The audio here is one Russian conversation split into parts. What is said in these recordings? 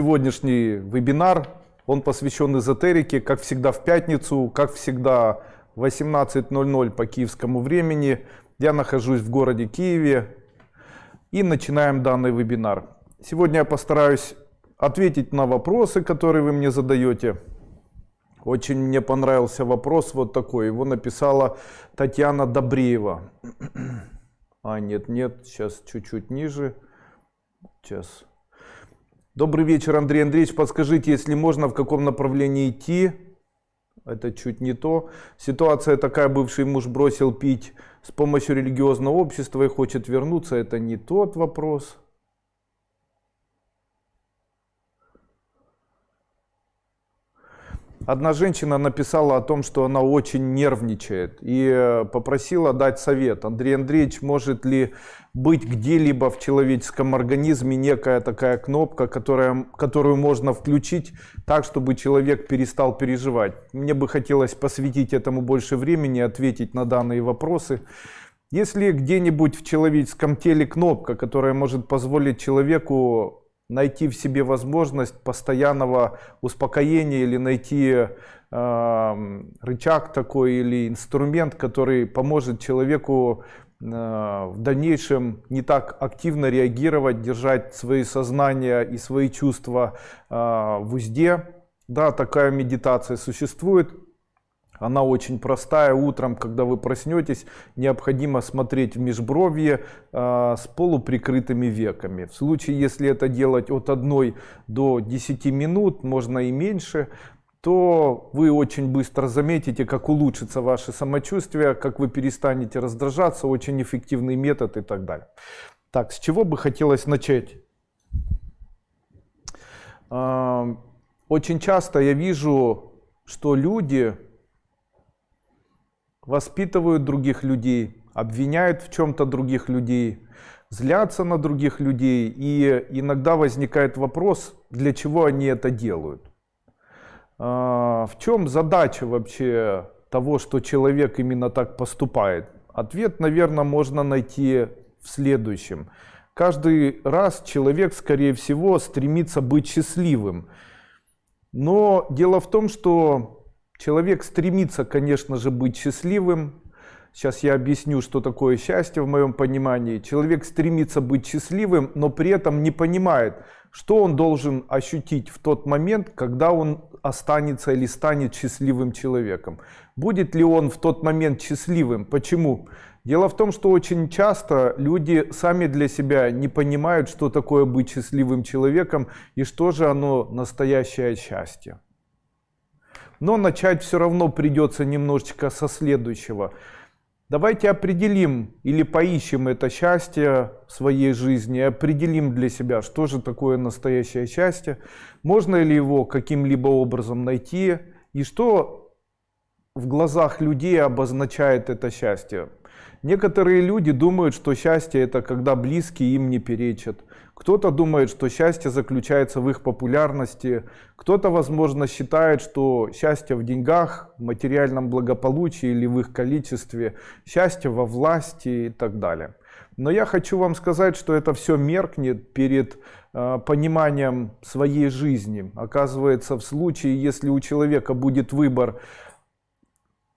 Сегодняшний вебинар, он посвящен эзотерике, как всегда в пятницу, как всегда в 18:00 по киевскому времени. Я нахожусь в городе Киеве и начинаем данный вебинар. Сегодня я постараюсь ответить на вопросы, которые вы мне задаете. Очень мне понравился вопрос вот такой, его написала Татьяна Добреева. Нет, сейчас чуть-чуть ниже. Сейчас. Добрый вечер, Андрей Андреевич. Подскажите, если можно, в каком направлении идти? Это чуть не то. Ситуация такая, бывший муж бросил пить с помощью религиозного общества и хочет вернуться. Это не тот вопрос. Одна женщина написала о том, что она очень нервничает и попросила дать совет. Андрей Андреевич, может ли быть где-либо в человеческом организме некая такая кнопка, которую можно включить так, чтобы человек перестал переживать? Мне бы хотелось посвятить этому больше времени, ответить на данные вопросы. Если где-нибудь в человеческом теле кнопка, которая может позволить человеку найти в себе возможность постоянного успокоения или найти рычаг такой или инструмент, который поможет человеку в дальнейшем не так активно реагировать, держать свои сознания и свои чувства в узде. Да, такая медитация существует. Она очень простая. Утром, когда вы проснетесь, необходимо смотреть в межбровье с полуприкрытыми веками. В случае, если это делать от 1 до 10 минут, можно и меньше, то вы очень быстро заметите, как улучшится ваше самочувствие, как вы перестанете раздражаться, очень эффективный метод и так далее. Так, с чего бы хотелось начать? Очень часто я вижу, что люди воспитывают других людей, обвиняют в чем-то других людей, злятся на других людей, и иногда возникает вопрос, для чего они это делают. В чем задача вообще того, что человек именно так поступает? Ответ, наверное, можно найти в следующем. Каждый раз человек, скорее всего, стремится быть счастливым. Но дело в том, что человек стремится, конечно же, быть счастливым. Сейчас я объясню, что такое счастье в моем понимании. Человек стремится быть счастливым, но при этом не понимает, что он должен ощутить в тот момент, когда он останется или станет счастливым человеком. Будет ли он в тот момент счастливым? Почему? Дело в том, что очень часто люди сами для себя не понимают, что такое быть счастливым человеком и что же оно настоящее счастье. Но начать все равно придется немножечко со следующего. Давайте определим или поищем это счастье в своей жизни, определим для себя, что же такое настоящее счастье, можно ли его каким-либо образом найти и что в глазах людей обозначает это счастье. Некоторые люди думают, что счастье — это когда близкие им не перечат. Кто-то думает, что счастье заключается в их популярности. Кто-то, возможно, считает, что счастье в деньгах, в материальном благополучии или в их количестве, счастье во власти и так далее. Но я хочу вам сказать, что это все меркнет перед пониманием своей жизни. Оказывается, в случае, если у человека будет выбор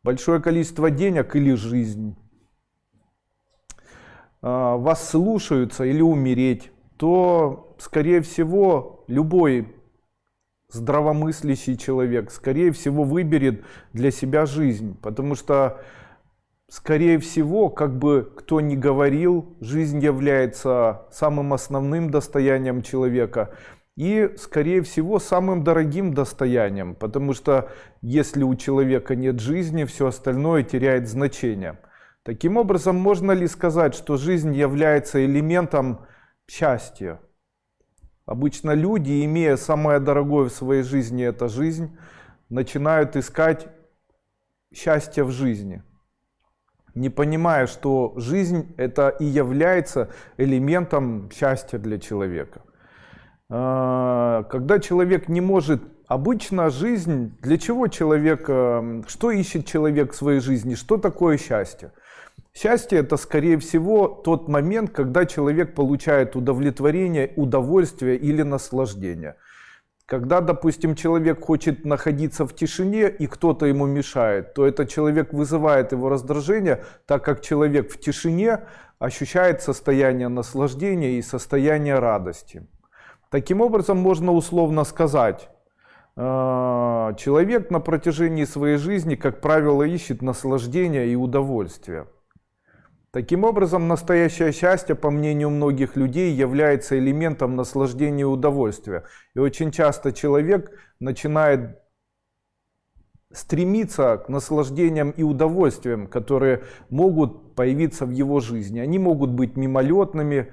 большое количество денег или жизнь, вас слушаются или умереть, то, скорее всего, любой здравомыслящий человек, скорее всего, выберет для себя жизнь. Потому что, скорее всего, как бы кто ни говорил, жизнь является самым основным достоянием человека и, скорее всего, самым дорогим достоянием. Потому что, если у человека нет жизни, все остальное теряет значение. Таким образом, можно ли сказать, что жизнь является элементом счастья? Обычно люди, имея самое дорогое в своей жизни, это жизнь, начинают искать счастье в жизни, не понимая, что жизнь это и является элементом счастья для человека. Когда человек не может... Обычно жизнь, для чего человек, что ищет человек в своей жизни, что такое счастье? Счастье — это, скорее всего, тот момент, когда человек получает удовлетворение, удовольствие или наслаждение. Когда, допустим, человек хочет находиться в тишине и кто-то ему мешает, то этот человек вызывает его раздражение, так как человек в тишине ощущает состояние наслаждения и состояние радости. Таким образом, можно условно сказать, человек на протяжении своей жизни, как правило, ищет наслаждения и удовольствия. Таким образом, настоящее счастье, по мнению многих людей, является элементом наслаждения и удовольствия. И очень часто человек начинает стремиться к наслаждениям и удовольствиям, которые могут появиться в его жизни. Они могут быть мимолетными,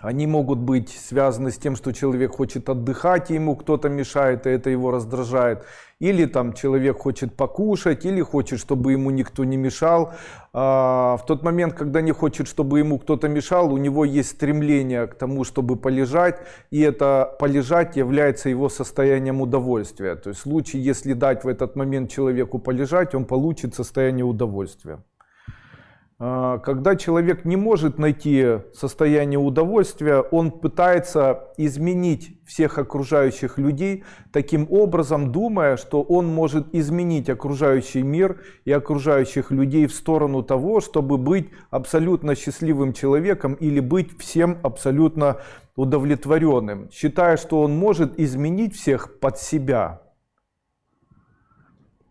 они могут быть связаны с тем, что человек хочет отдыхать, и ему кто-то мешает, и это его раздражает. Или там человек хочет покушать, или хочет, чтобы ему никто не мешал. В тот момент, когда не хочет, чтобы ему кто-то мешал, у него есть стремление к тому, чтобы полежать, и это полежать является его состоянием удовольствия. То есть в случае, если дать в этот момент человеку полежать, он получит состояние удовольствия. Когда человек не может найти состояние удовольствия, он пытается изменить всех окружающих людей, таким образом думая, что он может изменить окружающий мир и окружающих людей в сторону того, чтобы быть абсолютно счастливым человеком или быть всем абсолютно удовлетворенным, считая, что он может изменить всех под себя.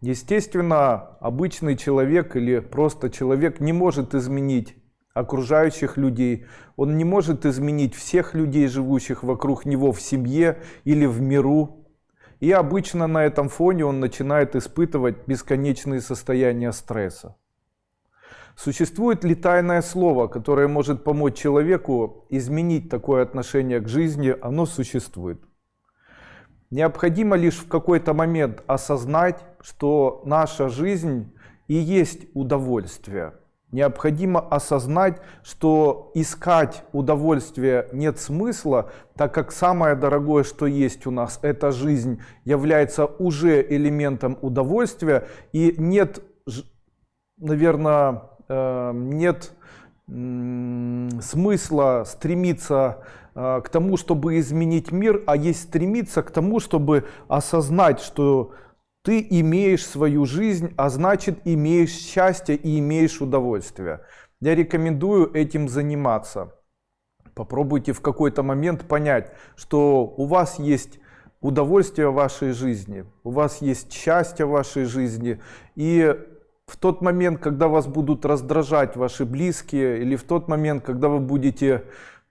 Естественно, обычный человек или просто человек не может изменить окружающих людей. Он не может изменить всех людей, живущих вокруг него в семье или в миру. И обычно на этом фоне он начинает испытывать бесконечные состояния стресса. Существует ли тайное слово, которое может помочь человеку изменить такое отношение к жизни? Оно существует. Необходимо лишь в какой-то момент осознать, что наша жизнь и есть удовольствие. Необходимо осознать, что искать удовольствие нет смысла, так как самое дорогое, что есть у нас, эта жизнь, является уже элементом удовольствия. И нет, наверное, нет смысла стремиться к тому, чтобы изменить мир, а есть стремиться к тому, чтобы осознать, что ты имеешь свою жизнь, а значит имеешь счастье и имеешь удовольствие. Я рекомендую этим заниматься. Попробуйте в какой-то момент понять, что у вас есть удовольствие в вашей жизни, у вас есть счастье в вашей жизни, и в тот момент, когда вас будут раздражать ваши близкие, или в тот момент, когда вы будете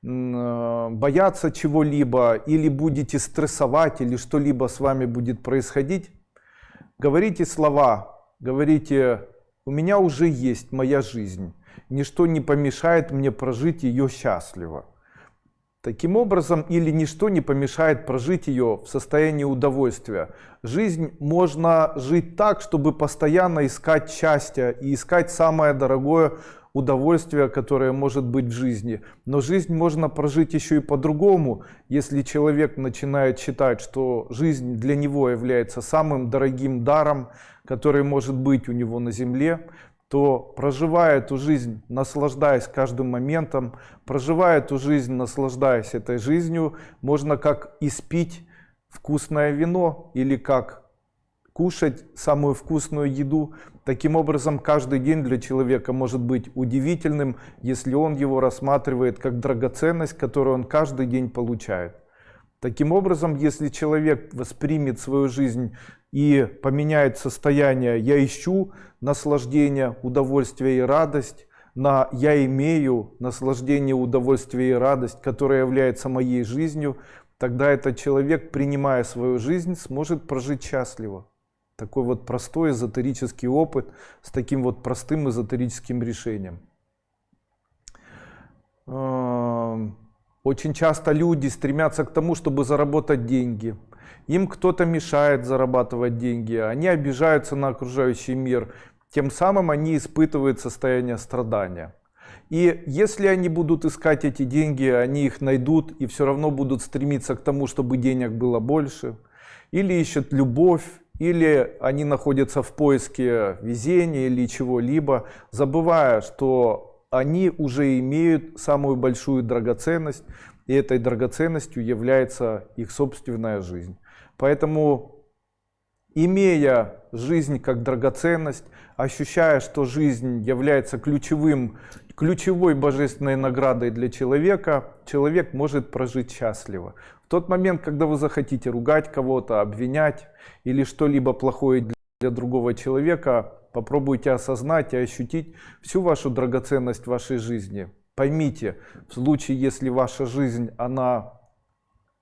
бояться чего-либо, или будете стрессовать, или что-либо с вами будет происходить, говорите слова, говорите: у меня уже есть моя жизнь, ничто не помешает мне прожить ее счастливо. Таким образом, или ничто не помешает прожить ее в состоянии удовольствия. Жизнь можно жить так, чтобы постоянно искать счастье и искать самое дорогое удовольствие, которое может быть в жизни. Но жизнь можно прожить еще и по-другому, если человек начинает считать, что жизнь для него является самым дорогим даром, который может быть у него на земле, то, проживая эту жизнь, наслаждаясь каждым моментом, проживая эту жизнь, наслаждаясь этой жизнью, можно как испить вкусное вино или как кушать самую вкусную еду. Таким образом, каждый день для человека может быть удивительным, если он его рассматривает как драгоценность, которую он каждый день получает. Таким образом, если человек воспримет свою жизнь и поменяет состояние «я ищу наслаждение, удовольствие и радость» на «я имею наслаждение, удовольствие и радость, которая является моей жизнью», тогда этот человек, принимая свою жизнь, сможет прожить счастливо. Такой вот простой эзотерический опыт с таким вот простым эзотерическим решением. Очень часто люди стремятся к тому, чтобы заработать деньги. Им кто-то мешает зарабатывать деньги, они обижаются на окружающий мир. Тем самым они испытывают состояние страдания. И если они будут искать эти деньги, они их найдут и все равно будут стремиться к тому, чтобы денег было больше. Или ищут любовь, или они находятся в поиске везения или чего-либо, забывая, что они уже имеют самую большую драгоценность, и этой драгоценностью является их собственная жизнь. Поэтому, имея жизнь как драгоценность, ощущая, что жизнь является ключевой божественной наградой для человека, человек может прожить счастливо. В тот момент, когда вы захотите ругать кого-то, обвинять или что-либо плохое для другого человека, попробуйте осознать и ощутить всю вашу драгоценность вашей жизни. Поймите, в случае, если ваша жизнь, она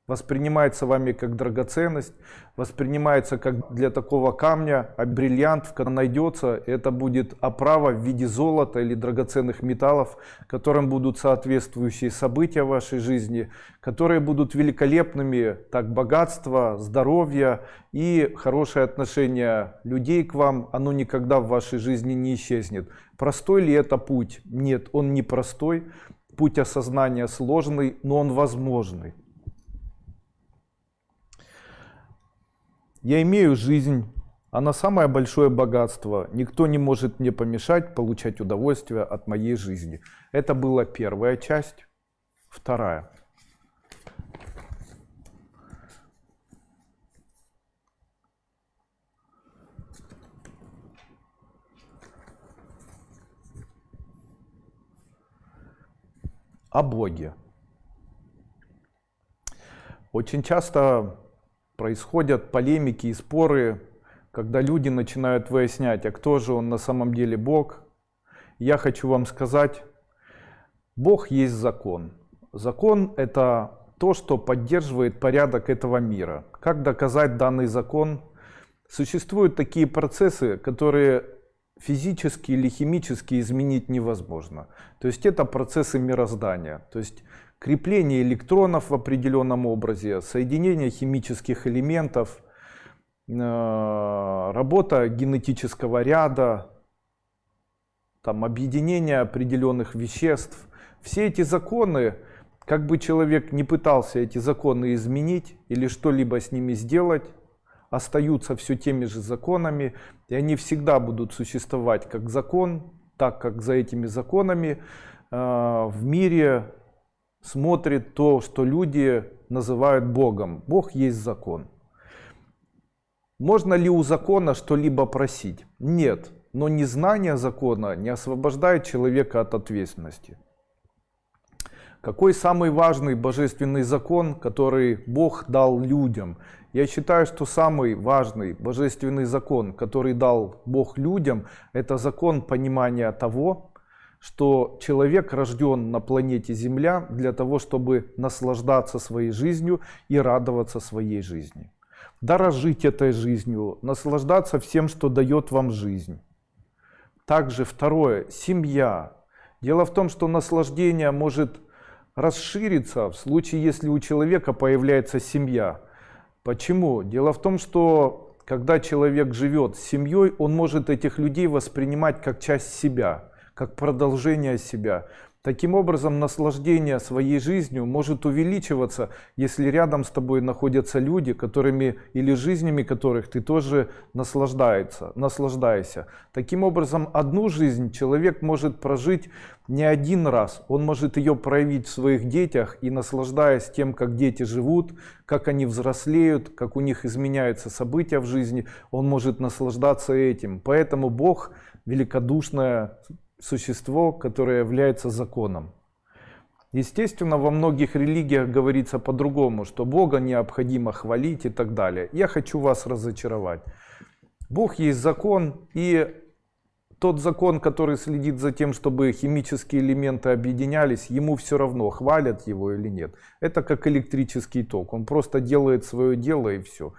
воспринимается вами как драгоценность, воспринимается как для такого камня, а бриллиант, в котором найдется, это будет оправа в виде золота или драгоценных металлов, которым будут соответствующие события в вашей жизни, которые будут великолепными, так богатство, здоровье и хорошее отношение людей к вам, оно никогда в вашей жизни не исчезнет. Простой ли это путь? Нет, он не простой. Путь осознания сложный, но он возможный. Я имею жизнь, она самое большое богатство. Никто не может мне помешать получать удовольствие от моей жизни. Это была первая часть. Вторая. О Боге. Очень часто происходят полемики и споры, когда люди начинают выяснять, а кто же он на самом деле Бог. Я хочу вам сказать, Бог есть закон. Закон — это то, что поддерживает порядок этого мира. Как доказать данный закон? Существуют такие процессы, которые физически или химически изменить невозможно. То есть это процессы мироздания. То есть крепление электронов в определенном образе, соединение химических элементов, работа генетического ряда, там, объединение определенных веществ. Все эти законы, как бы человек не пытался эти законы изменить или что-либо с ними сделать, остаются все теми же законами, и они всегда будут существовать как закон, так как за этими законами в мире смотрит то, что люди называют Богом. Бог есть закон. Можно ли у закона что-либо просить? Нет, но незнание закона не освобождает человека от ответственности. Какой самый важный божественный закон, который Бог дал людям? Я считаю, что самый важный божественный закон, который дал Бог людям, это закон понимания того, что человек рожден на планете Земля для того, чтобы наслаждаться своей жизнью и радоваться своей жизни. Дорожить этой жизнью, наслаждаться всем, что дает вам жизнь. Также второе, семья. Дело в том, что наслаждение может расшириться в случае, если у человека появляется семья. Почему? Дело в том, что когда человек живет с семьей, он может этих людей воспринимать как часть себя, как продолжение себя. Таким образом, наслаждение своей жизнью может увеличиваться, если рядом с тобой находятся люди, которыми или жизнями которых ты тоже наслаждаешься. Таким образом, одну жизнь человек может прожить не один раз. Он может ее проявить в своих детях и, наслаждаясь тем, как дети живут, как они взрослеют, как у них изменяются события в жизни, он может наслаждаться этим. Поэтому Бог великодушное существо, которое является законом. Естественно, во многих религиях говорится по-другому, что Бога необходимо хвалить и так далее. Я хочу вас разочаровать. Бог есть закон, и тот закон, который следит за тем, чтобы химические элементы объединялись, ему все равно, хвалят его или нет. Это как электрический ток, он просто делает свое дело и все.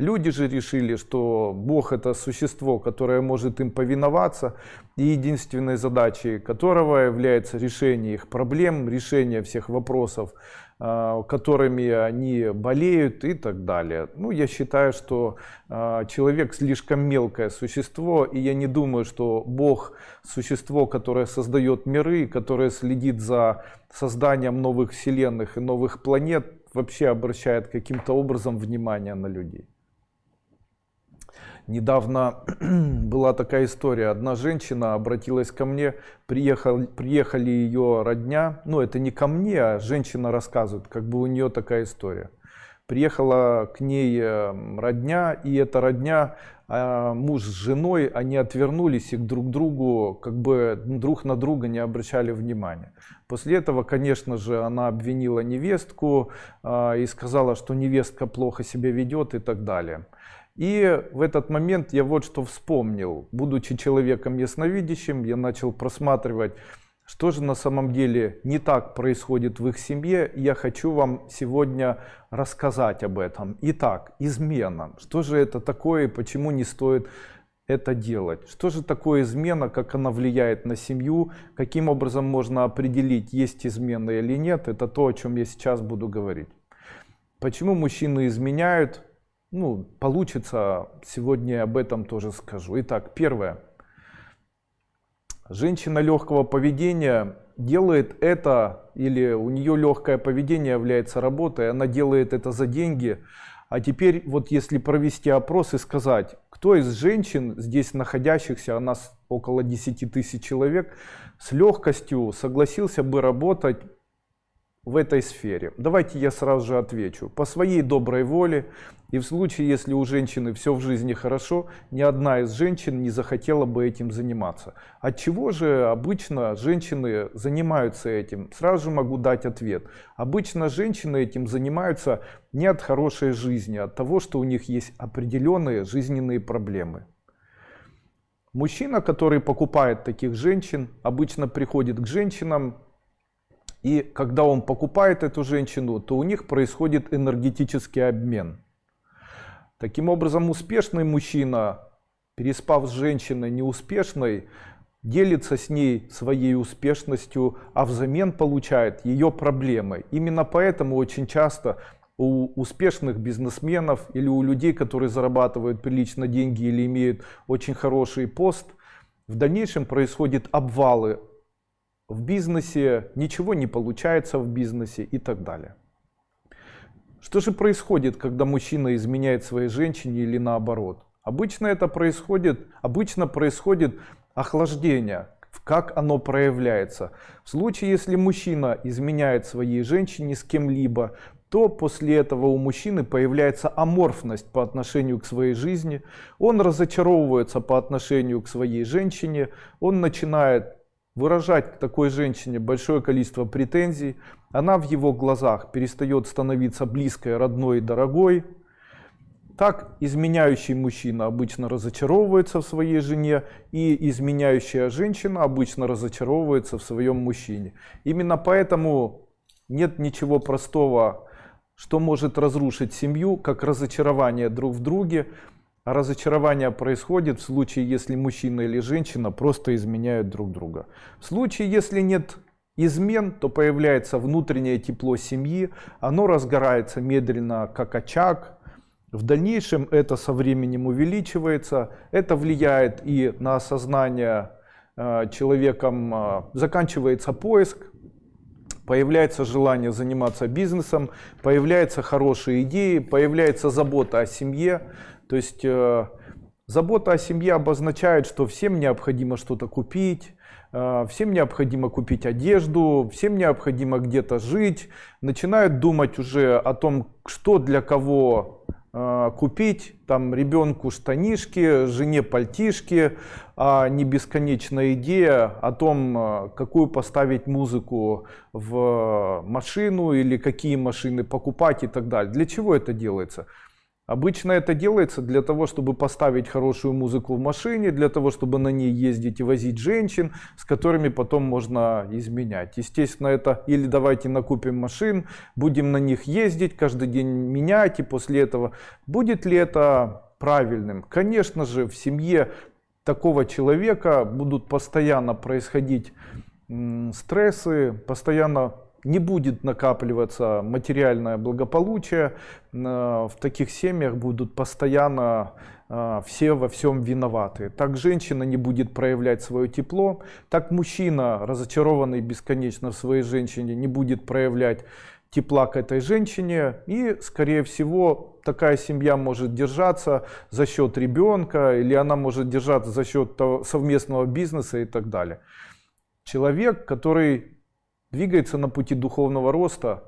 Люди же решили, что Бог — это существо, которое может им повиноваться, и единственной задачей которого является решение их проблем, решение всех вопросов, которыми они болеют и так далее. Ну, я считаю, что человек слишком мелкое существо, и я не думаю, что Бог — существо, которое создает миры, которое следит за созданием новых вселенных и новых планет, вообще обращает каким-то образом внимание на людей. Недавно была такая история. Одна женщина обратилась ко мне, приехали ее родня. Ну, это не ко мне, а женщина рассказывает, как бы у нее такая история. Приехала к ней родня, и эта родня, муж с женой, они отвернулись и друг к другу, как бы друг на друга не обращали внимания. После этого, конечно же, она обвинила невестку и сказала, что невестка плохо себя ведет и так далее. И в этот момент я вот что вспомнил. Будучи человеком ясновидящим, я начал просматривать, что же на самом деле не так происходит в их семье. И я хочу вам сегодня рассказать об этом. Итак, измена. Что же это такое и почему не стоит это делать? Что же такое измена, как она влияет на семью? Каким образом можно определить, есть измена или нет? Это то, о чем я сейчас буду говорить. Почему мужчины изменяют? Ну, получится, сегодня я об этом тоже скажу. Итак, первое. Женщина легкого поведения делает это, или у нее легкое поведение является работой, она делает это за деньги. А теперь вот если провести опрос и сказать, кто из женщин, здесь находящихся, у нас около 10 тысяч человек, с легкостью согласился бы работать в этой сфере. Давайте я сразу же отвечу. По своей доброй воле, и в случае, если у женщины все в жизни хорошо, ни одна из женщин не захотела бы этим заниматься. От чего же обычно женщины занимаются этим? Сразу же могу дать ответ. Обычно женщины этим занимаются не от хорошей жизни, а от того, что у них есть определенные жизненные проблемы. Мужчина, который покупает таких женщин, обычно приходит к женщинам, и когда он покупает эту женщину, то у них происходит энергетический обмен. Таким образом, успешный мужчина, переспав с женщиной неуспешной, делится с ней своей успешностью, а взамен получает ее проблемы. Именно поэтому очень часто у успешных бизнесменов или у людей, которые зарабатывают прилично деньги или имеют очень хороший пост, в дальнейшем происходят обвалы в бизнесе, ничего не получается в бизнесе и так далее. Что же происходит, когда мужчина изменяет своей женщине или наоборот? Обычно происходит охлаждение. Как оно проявляется? В случае, если мужчина изменяет своей женщине с кем-либо, то после этого у мужчины появляется аморфность по отношению к своей жизни. Он разочаровывается по отношению к своей женщине, он начинает выражать к такой женщине большое количество претензий, она в его глазах перестает становиться близкой, родной и дорогой. Так изменяющий мужчина обычно разочаровывается в своей жене, и изменяющая женщина обычно разочаровывается в своем мужчине. Именно поэтому нет ничего простого, что может разрушить семью, как разочарование друг в друге. А разочарование происходит в случае, если мужчина или женщина просто изменяют друг друга. В случае, если нет измен, то появляется внутреннее тепло семьи, оно разгорается медленно, как очаг. В дальнейшем это со временем увеличивается, это влияет и на осознание человеком, заканчивается поиск, появляется желание заниматься бизнесом, появляются хорошие идеи, появляется забота о семье. То есть забота о семье обозначает, что всем необходимо что-то купить, всем необходимо купить одежду, всем необходимо где-то жить. Начинают думать уже о том, что для кого купить, там ребенку штанишки, жене пальтишки, а не бесконечная идея о том, какую поставить музыку в машину или какие машины покупать и так далее. Для чего это делается? Обычно это делается для того, чтобы поставить хорошую музыку в машине, для того, чтобы на ней ездить и возить женщин, с которыми потом можно изменять. Естественно, это или давайте накупим машин, будем на них ездить, каждый день менять, и после этого будет ли это правильным? Конечно же, в семье такого человека будут постоянно происходить стрессы, постоянно не будет накапливаться материальное благополучие, в таких семьях будут постоянно все во всем виноваты. Так женщина не будет проявлять свое тепло, так мужчина, разочарованный бесконечно в своей женщине, не будет проявлять тепла к этой женщине, и, скорее всего, такая семья может держаться за счет ребенка, или она может держаться за счет совместного бизнеса и так далее. Человек, который двигается на пути духовного роста,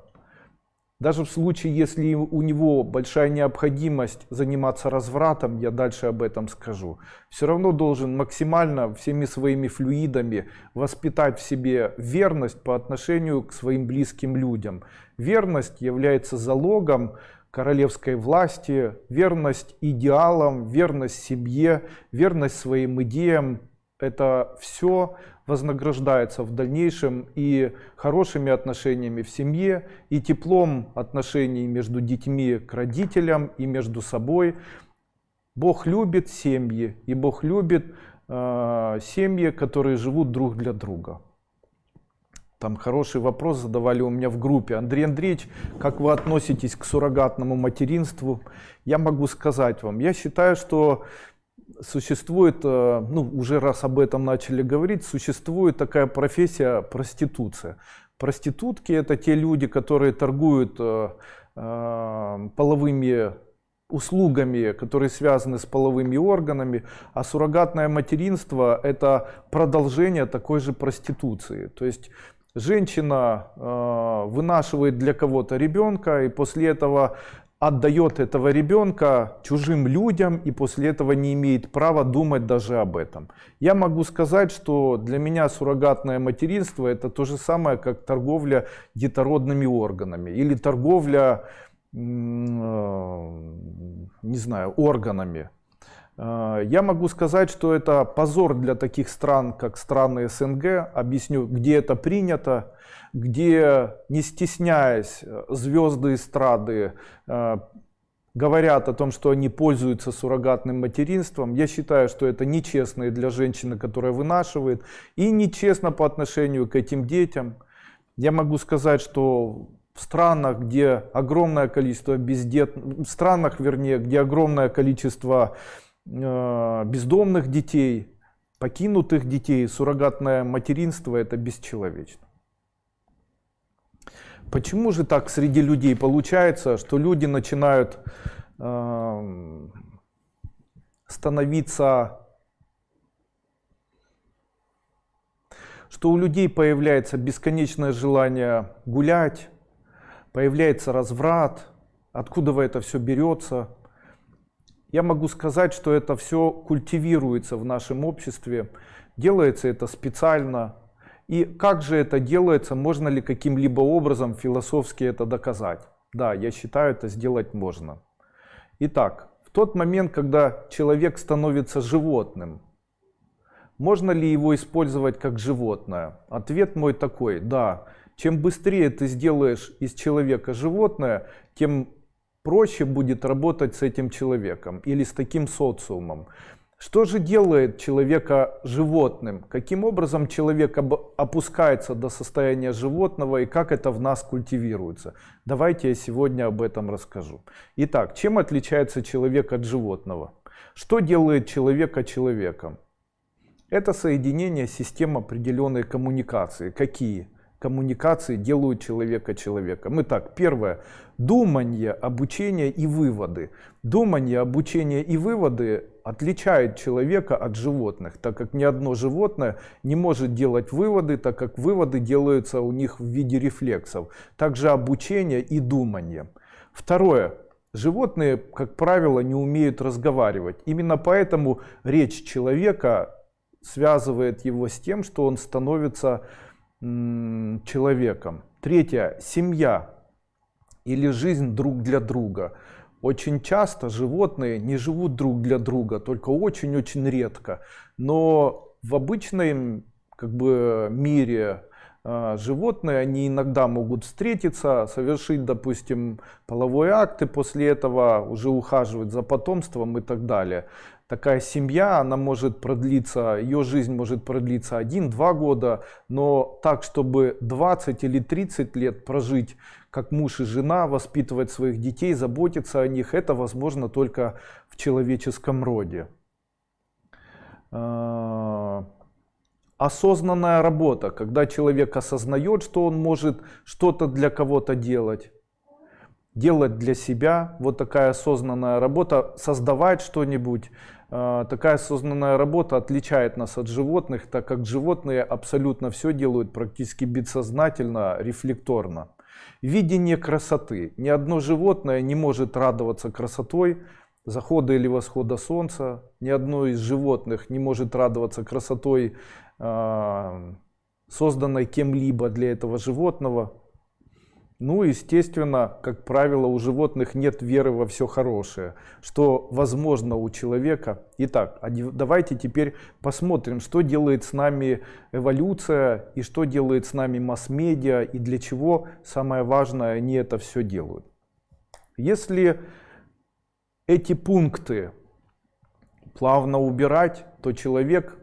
даже в случае, если у него большая необходимость заниматься развратом, я дальше об этом скажу, все равно должен максимально всеми своими флюидами воспитать в себе верность по отношению к своим близким людям. Верность является залогом королевской власти, верность идеалам, верность семье, верность своим идеям. Это все вознаграждается в дальнейшем и хорошими отношениями в семье, и теплом отношений между детьми к родителям и между собой. Бог любит семьи, и Бог любит семьи, которые живут друг для друга. Там хороший вопрос задавали у меня в группе. Андрей Андреевич, как вы относитесь к суррогатному материнству? Я могу сказать вам, я считаю, что существует, уже раз об этом начали говорить, существует такая профессия проституция. Проститутки — это те люди, которые торгуют половыми услугами, которые связаны с половыми органами, а суррогатное материнство — это продолжение такой же проституции. То есть женщина вынашивает для кого-то ребенка, и после этого отдает этого ребенка чужим людям, и после этого не имеет права думать даже об этом. Я могу сказать, что для меня суррогатное материнство — это то же самое, как торговля детородными органами или торговля, не знаю, органами. Я могу сказать, что это позор для таких стран, как страны СНГ. Объясню, где это принято, где, не стесняясь, звезды эстрады говорят о том, что они пользуются суррогатным материнством. Я считаю, что это нечестно и для женщины, которая вынашивает, и нечестно по отношению к этим детям. Я могу сказать, что в странах, где огромное количество где огромное количество бездомных детей, покинутых детей, суррогатное материнство — это бесчеловечно. Почему же так среди людей получается, что люди начинают становиться, что у людей появляется бесконечное желание гулять, появляется разврат, откуда это все берется? Я могу сказать, что это все культивируется в нашем обществе, делается это специально. И как же это делается, можно ли каким-либо образом философски это доказать? Да, я считаю, это сделать можно. Итак, в тот момент, когда человек становится животным, можно ли его использовать как животное? Ответ мой такой: да. Чем быстрее ты сделаешь из человека животное, тем проще будет работать с этим человеком или с таким социумом. Что же делает человека животным? Каким образом человек опускается до состояния животного и как это в нас культивируется? Давайте я сегодня об этом расскажу. Итак, чем отличается человек от животного? Что делает человека человеком? Это соединение систем определенной коммуникации. Какие коммуникации делают человека человеком? Итак, первое. Думание, обучение и выводы. Думание, обучение и выводы отличают человека от животных, так как ни одно животное не может делать выводы, так как выводы делаются у них в виде рефлексов. Также обучение и думание. Второе. Животные, как правило, не умеют разговаривать. Именно поэтому речь человека связывает его с тем, что он становится человеком. Третье. Семья или жизнь друг для друга. Очень часто животные не живут друг для друга, только очень-очень редко. Но в обычном мире животные, они иногда могут встретиться, совершить, допустим, половой акт, и после этого уже ухаживать за потомством и так далее. Такая семья, она может продлиться, ее жизнь может продлиться 1-2 года, но так, чтобы 20 или 30 лет прожить как муж и жена, воспитывать своих детей, заботиться о них, это возможно только в человеческом роде. А осознанная работа, когда человек осознает, что он может что-то для кого-то делать для себя, вот такая осознанная работа, создавать что-нибудь. Такая осознанная работа отличает нас от животных, так как животные абсолютно все делают практически бессознательно, рефлекторно. Видение красоты. Ни одно животное не может радоваться красотой захода или восхода солнца. Ни одно из животных не может радоваться красотой, созданной кем-либо для этого животного. Ну, естественно, как правило, у животных нет веры во все хорошее, что возможно у человека. Итак, давайте теперь посмотрим, что делает с нами эволюция и что делает с нами масс-медиа и для чего, самое важное, они это все делают. Если эти пункты плавно убирать, то человек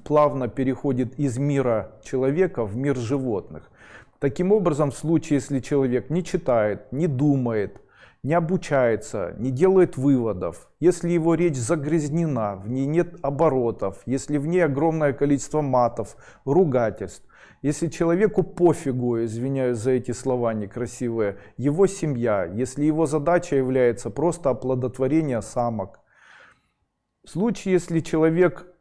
плавно переходит из мира человека в мир животных. Таким образом, в случае, если человек не читает, не думает, не обучается, не делает выводов, если его речь загрязнена, в ней нет оборотов, если в ней огромное количество матов, ругательств, если человеку пофигу, извиняюсь за эти слова некрасивые, его семья, если его задача является просто оплодотворение самок. В случае, если человек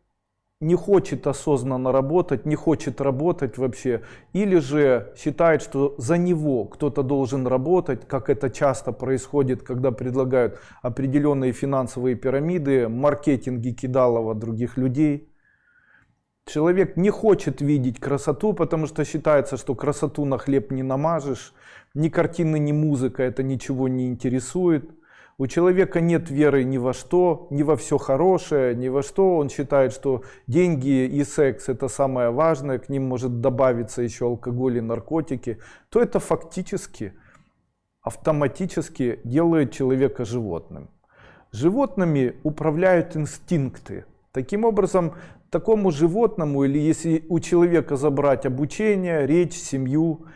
не хочет осознанно работать, не хочет работать вообще, или же считает, что за него кто-то должен работать, как это часто происходит, когда предлагают определенные финансовые пирамиды, маркетинги кидалово других людей. Человек не хочет видеть красоту, потому что считается, что красоту на хлеб не намажешь, ни картины, ни музыка, это ничего не интересует. У человека нет веры ни во что, ни во все хорошее, ни во что. Он считает, что деньги и секс это самое важное, к ним может добавиться еще алкоголь и наркотики. То это фактически, автоматически делает человека животным. Животными управляют инстинкты. Таким образом, такому животному, или если у человека забрать обучение, речь, семью,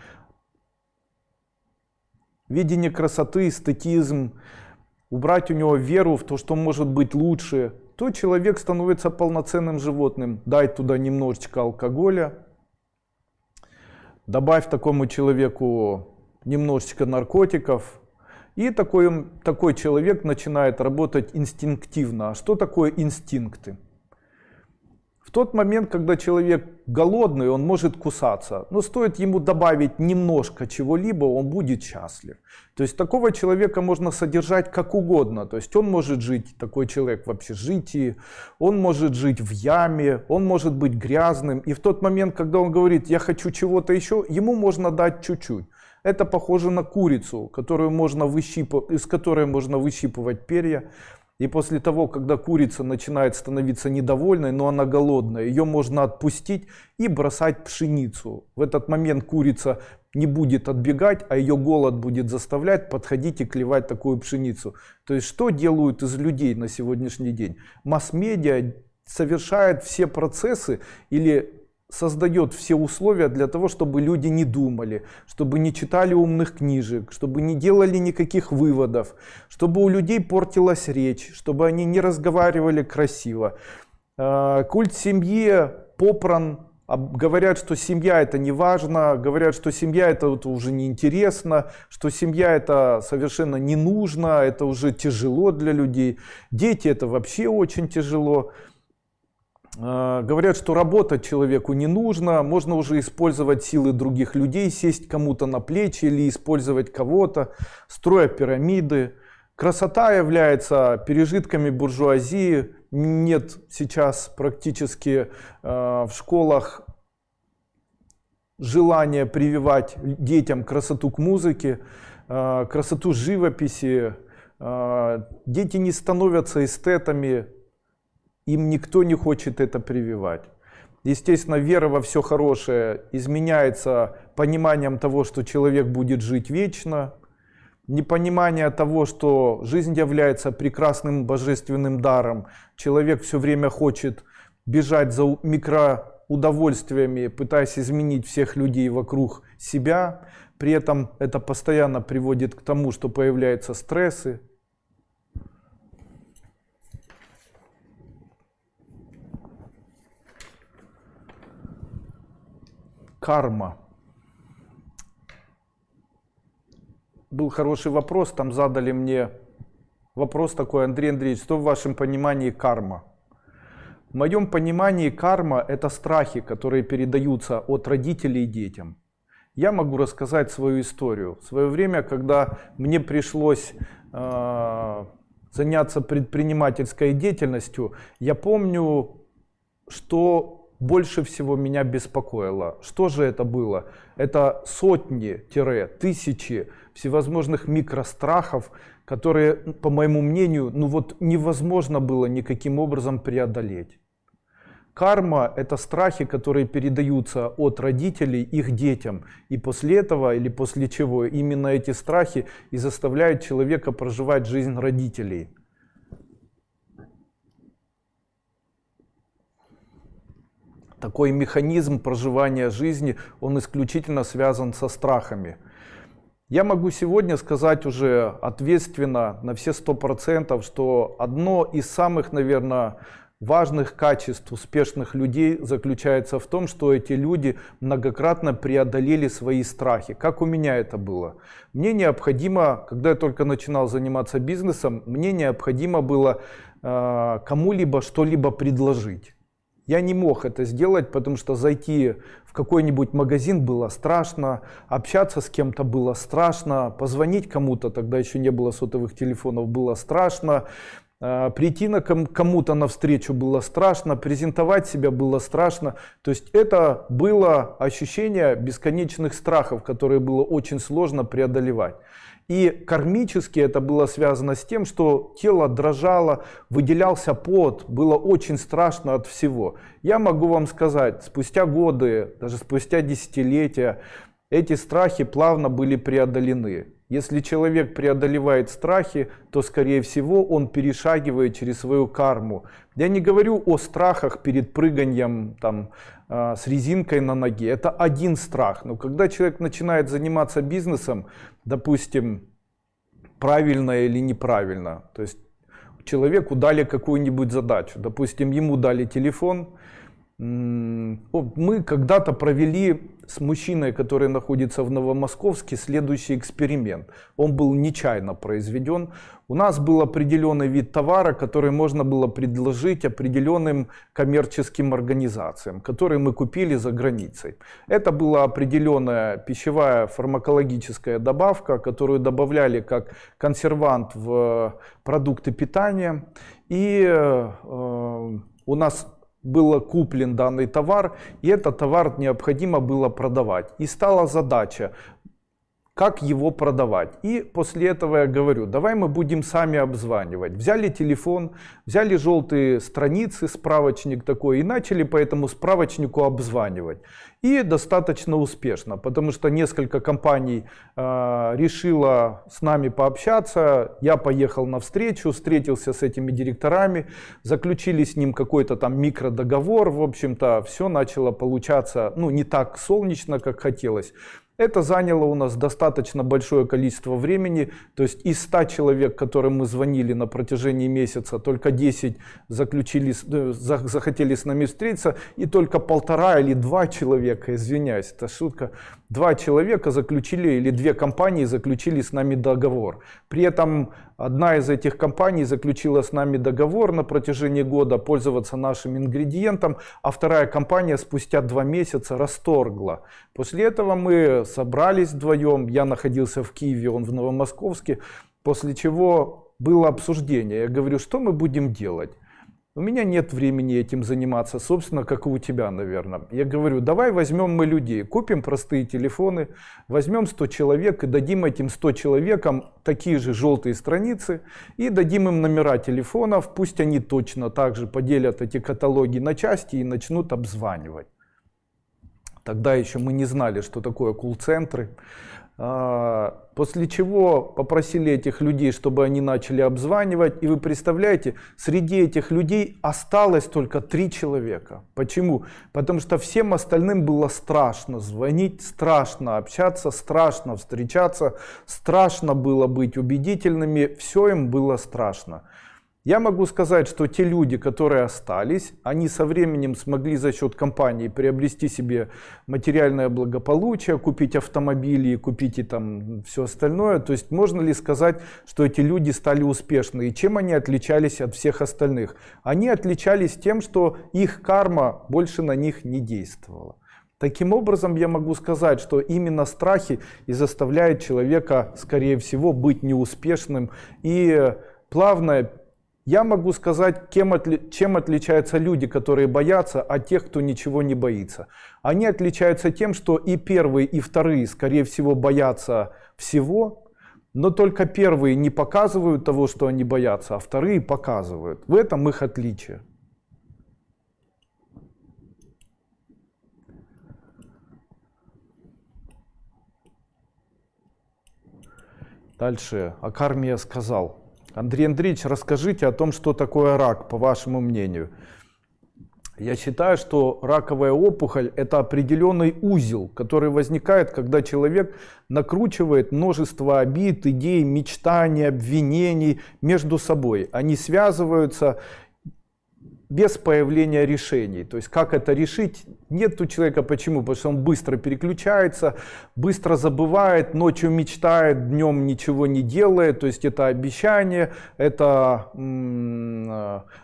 видение красоты, эстетизм, убрать у него веру в то, что может быть лучше, то человек становится полноценным животным. Дай туда немножечко алкоголя, добавь такому человеку немножечко наркотиков, и такой человек начинает работать инстинктивно. А что такое инстинкты? В тот момент, когда человек голодный, он может кусаться, но стоит ему добавить немножко чего-либо, он будет счастлив. То есть такого человека можно содержать как угодно. То есть он может жить, такой человек в общежитии, он может жить в яме, он может быть грязным. И в тот момент, когда он говорит, я хочу чего-то еще, ему можно дать чуть-чуть. Это похоже на курицу, из которой можно выщипывать перья. И после того, когда курица начинает становиться недовольной, но она голодная, ее можно отпустить и бросать пшеницу. В этот момент курица не будет отбегать, а ее голод будет заставлять подходить и клевать такую пшеницу. То есть что делают из людей на сегодняшний день? Масс-медиа совершает все процессы или создает все условия для того, чтобы люди не думали, чтобы не читали умных книжек, чтобы не делали никаких выводов, чтобы у людей портилась речь, чтобы они не разговаривали красиво. Культ семьи попран, говорят, что семья это не важно, говорят, что семья это уже не интересно, что семья это совершенно не нужно, это уже тяжело для людей, дети это вообще очень тяжело. Говорят, что работать человеку не нужно, можно уже использовать силы других людей, сесть кому-то на плечи или использовать кого-то, строя пирамиды. Красота является пережитками буржуазии. Нет сейчас практически в школах желания прививать детям красоту к музыке, красоту живописи. Дети не становятся эстетами. Им никто не хочет это прививать. Естественно, вера во все хорошее изменяется пониманием того, что человек будет жить вечно. Непонимание того, что жизнь является прекрасным божественным даром. Человек все время хочет бежать за микроудовольствиями, пытаясь изменить всех людей вокруг себя. При этом это постоянно приводит к тому, что появляются стрессы. Карма. Был хороший вопрос, там задали мне вопрос такой: Андрей Андреевич, что в вашем понимании карма? В моем понимании карма — это страхи, которые передаются от родителей детям. Я могу рассказать свою историю. В свое время, когда мне пришлось заняться предпринимательской деятельностью, я помню, что больше всего меня беспокоило. Что же это было? Это сотни-тысячи всевозможных микрострахов, которые, по моему мнению, невозможно было никаким образом преодолеть. Карма — это страхи, которые передаются от родителей их детям. И после этого, или после чего, именно эти страхи и заставляют человека проживать жизнь родителей. Такой механизм проживания жизни, он исключительно связан со страхами. Я могу сегодня сказать уже ответственно на все 100%, что одно из самых, наверное, важных качеств успешных людей заключается в том, что эти люди многократно преодолели свои страхи. Как у меня это было? Мне необходимо, когда я только начинал заниматься бизнесом, мне необходимо было кому-либо что-либо предложить. Я не мог это сделать, потому что зайти в какой-нибудь магазин было страшно, общаться с кем-то было страшно, позвонить кому-то, тогда еще не было сотовых телефонов, было страшно, прийти кому-то навстречу было страшно, презентовать себя было страшно. То есть это было ощущение бесконечных страхов, которые было очень сложно преодолевать. И кармически это было связано с тем, что тело дрожало, выделялся пот, было очень страшно от всего. Я могу вам сказать, спустя годы, даже спустя десятилетия, эти страхи плавно были преодолены. Если человек преодолевает страхи, то, скорее всего, он перешагивает через свою карму. Я не говорю о страхах перед прыганием с резинкой на ноге. Это один страх. Но когда человек начинает заниматься бизнесом, допустим, правильно или неправильно, то есть человеку дали какую-нибудь задачу, допустим, ему дали телефон. Мы когда-то провели с мужчиной, который находится в Новомосковске, следующий эксперимент. Он был нечаянно произведен. У нас был определенный вид товара, который можно было предложить определенным коммерческим организациям, которые мы купили за границей. Это была определенная пищевая фармакологическая добавка, которую добавляли как консервант в продукты питания. И у нас был куплен данный товар, и этот товар необходимо было продавать. И стала задача, как его продавать. И после этого я говорю, давай мы будем сами обзванивать. Взяли телефон, взяли желтые страницы, справочник такой, и начали по этому справочнику обзванивать. И достаточно успешно, потому что несколько компаний решило с нами пообщаться. Я поехал навстречу, встретился с этими директорами, заключили с ним какой-то там микродоговор. В общем-то, все начало получаться не так солнечно, как хотелось. Это заняло у нас достаточно большое количество времени, то есть из 100 человек, которым мы звонили на протяжении месяца, только 10 захотели с нами встретиться, и только 1,5 или 2 человека, извиняюсь, это шутка, 2 человека заключили, или 2 компании заключили с нами договор. При этом одна из этих компаний заключила с нами договор на протяжении года пользоваться нашим ингредиентом, а вторая компания спустя 2 месяца расторгла. После этого мы собрались вдвоем, я находился в Киеве, он в Новомосковске, после чего было обсуждение. Я говорю, что мы будем делать? У меня нет времени этим заниматься, собственно, как и у тебя, наверное. Я говорю, давай возьмем мы людей, купим простые телефоны, возьмем 100 человек и дадим этим 100 человекам такие же желтые страницы и дадим им номера телефонов, пусть они точно так же поделят эти каталоги на части и начнут обзванивать. Тогда еще мы не знали, что такое колл-центры. После чего попросили этих людей, чтобы они начали обзванивать. И вы представляете, среди этих людей осталось только 3 человека. Почему? Потому что всем остальным было страшно звонить, страшно общаться, страшно встречаться, страшно было быть убедительными. Все им было страшно. Я могу сказать, что те люди, которые остались, они со временем смогли за счет компании приобрести себе материальное благополучие, купить автомобили, купить и там все остальное. То есть можно ли сказать, что эти люди стали успешны? И чем они отличались от всех остальных? Они отличались тем, что их карма больше на них не действовала. Таким образом, я могу сказать, что именно страхи и заставляют человека, скорее всего, быть неуспешным. И плавно я могу сказать, чем отличаются люди, которые боятся, от тех, кто ничего не боится. Они отличаются тем, что и первые, и вторые, скорее всего, боятся всего, но только первые не показывают того, что они боятся, а вторые показывают. В этом их отличие. Дальше. О карме я сказал. Андрей Андреевич, расскажите о том, что такое рак, по вашему мнению. Я считаю, что раковая опухоль – это определенный узел, который возникает, когда человек накручивает множество обид, идей, мечтаний, обвинений между собой. Они связываются без появления решений. То есть как это решить? Нет у человека. Почему? Потому что он быстро переключается, быстро забывает, ночью мечтает, днем ничего не делает. То есть это обещания, это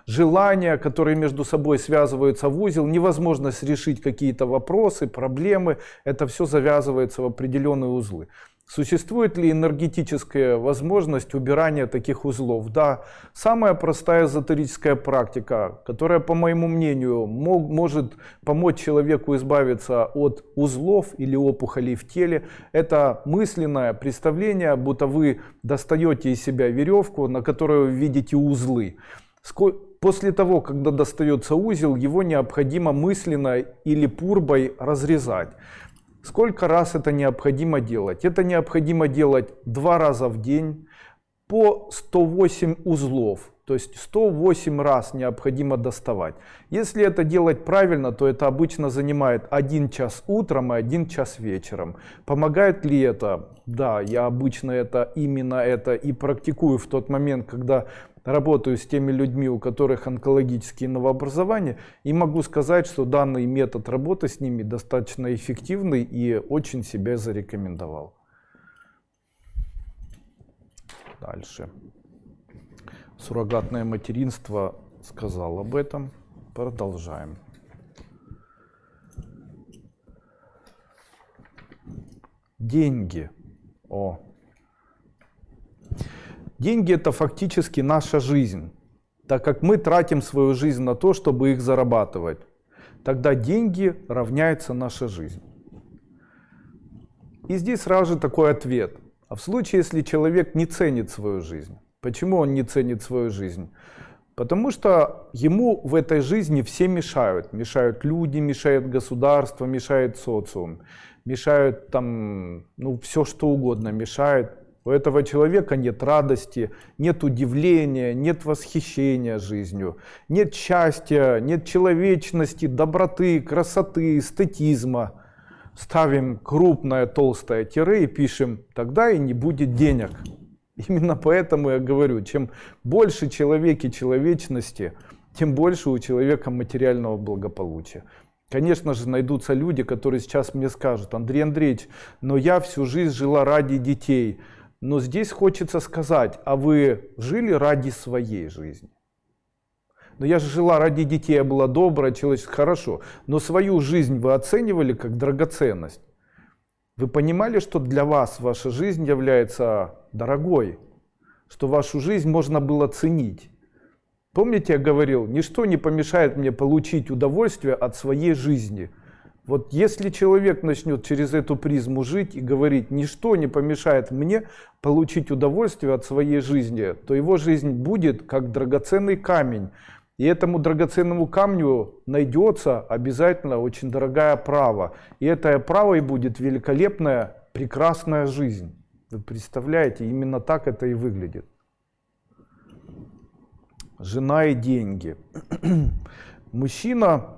желания, которые между собой связываются в узел. Невозможность решить какие-то вопросы, проблемы. Это все завязывается в определенные узлы. Существует ли энергетическая возможность убирания таких узлов? Да, самая простая эзотерическая практика, которая, по моему мнению, может помочь человеку избавиться от узлов или опухолей в теле, это мысленное представление, будто вы достаете из себя веревку, на которой вы видите узлы. После того, когда достается узел, его необходимо мысленно или пурбой разрезать. Сколько раз это необходимо делать? Это необходимо делать 2 раза в день по 108 узлов. То есть 108 раз необходимо доставать. Если это делать правильно, то это обычно занимает 1 час утром и 1 час вечером. Помогает ли это? Да, я обычно именно это и практикую в тот момент, когда работаю с теми людьми, у которых онкологические новообразования, и могу сказать, что данный метод работы с ними достаточно эффективный и очень себя зарекомендовал. Дальше. Суррогатное материнство сказал об этом. Продолжаем. Деньги. Деньги – это фактически наша жизнь, так как мы тратим свою жизнь на то, чтобы их зарабатывать. Тогда деньги равняется наша жизнь. И здесь сразу же такой ответ. А в случае, если человек не ценит свою жизнь, почему он не ценит свою жизнь? Потому что ему в этой жизни все мешают. Мешают люди, мешает государство, мешает социум, мешают там, все что угодно мешает. У этого человека нет радости, нет удивления, нет восхищения жизнью, нет счастья, нет человечности, доброты, красоты, эстетизма. Ставим крупное толстое тире и пишем: тогда и не будет денег. Именно поэтому я говорю, чем больше человеки человечности, тем больше у человека материального благополучия. Конечно же, найдутся люди, которые сейчас мне скажут: Андрей Андреевич, но я всю жизнь жила ради детей. Но здесь хочется сказать: а вы жили ради своей жизни? Но я же жила ради детей, я была добрая, человеческая, хорошо. Но свою жизнь вы оценивали как драгоценность? Вы понимали, что для вас ваша жизнь является дорогой? Что вашу жизнь можно было ценить? Помните, я говорил, ничто не помешает мне получить удовольствие от своей жизни. Вот если человек начнет через эту призму жить и говорить: ничто не помешает мне получить удовольствие от своей жизни, то его жизнь будет как драгоценный камень. И этому драгоценному камню найдется обязательно очень дорогая оправа. И этой оправой будет великолепная, прекрасная жизнь. Вы представляете, именно так это и выглядит. Жена и деньги. Мужчина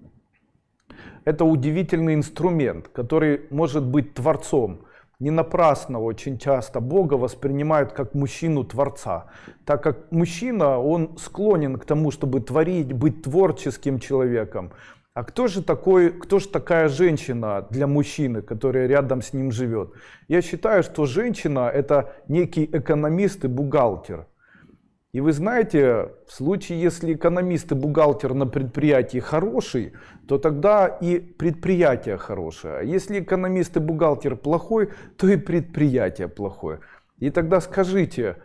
– это удивительный инструмент, который может быть творцом. Не напрасно очень часто Бога воспринимают как мужчину-творца, так как мужчина, он склонен к тому, чтобы творить, быть творческим человеком. А кто же такая женщина для мужчины, которая рядом с ним живет? Я считаю, что женщина — это некий экономист и бухгалтер. И вы знаете, в случае, если экономист и бухгалтер на предприятии хороший, то тогда и предприятие хорошее. А если экономист и бухгалтер плохой, то и предприятие плохое. И тогда скажите,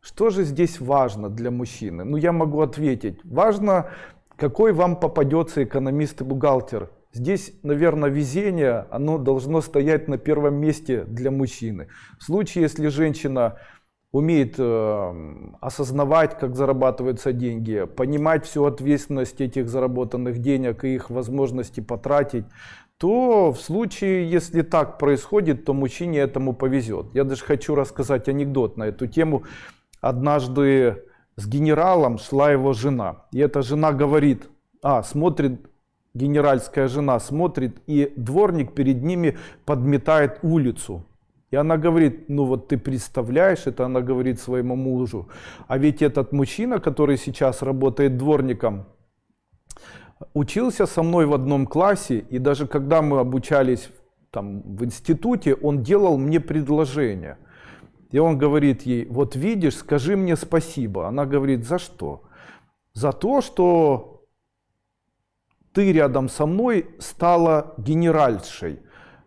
что же здесь важно для мужчины? Ну, я могу ответить. Важно, какой вам попадется экономист и бухгалтер. Здесь, наверное, везение, оно должно стоять на первом месте для мужчины. В случае, если женщина умеет осознавать, как зарабатываются деньги, понимать всю ответственность этих заработанных денег и их возможности потратить, то в случае, если так происходит, то мужчине этому повезет. Я даже хочу рассказать анекдот на эту тему. Однажды с генералом шла его жена. И эта жена говорит, смотрит, генеральская жена смотрит, и дворник перед ними подметает улицу. И она говорит, ну вот ты представляешь, это она говорит своему мужу, а ведь этот мужчина, который сейчас работает дворником, учился со мной в одном классе, и даже когда мы обучались там в институте, он делал мне предложение. И он говорит ей, вот видишь, скажи мне спасибо. Она говорит, за что? За то, что ты рядом со мной стала генеральшей.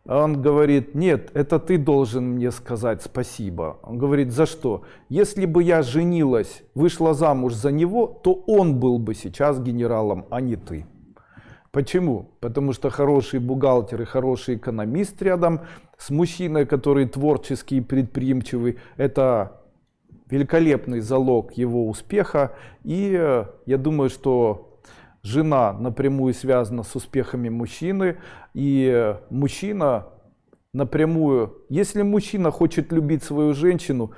Он говорит, нет, это ты должен мне сказать спасибо. Он говорит, за что? Если бы я женилась, вышла замуж за него, то он был бы сейчас генералом, а не ты. Почему? Потому что хороший бухгалтер и хороший экономист рядом с мужчиной, который творческий и предприимчивый, это великолепный залог его успеха. И я думаю, что жена напрямую связана с успехами мужчины, и мужчина напрямую, если мужчина хочет любить свою женщину,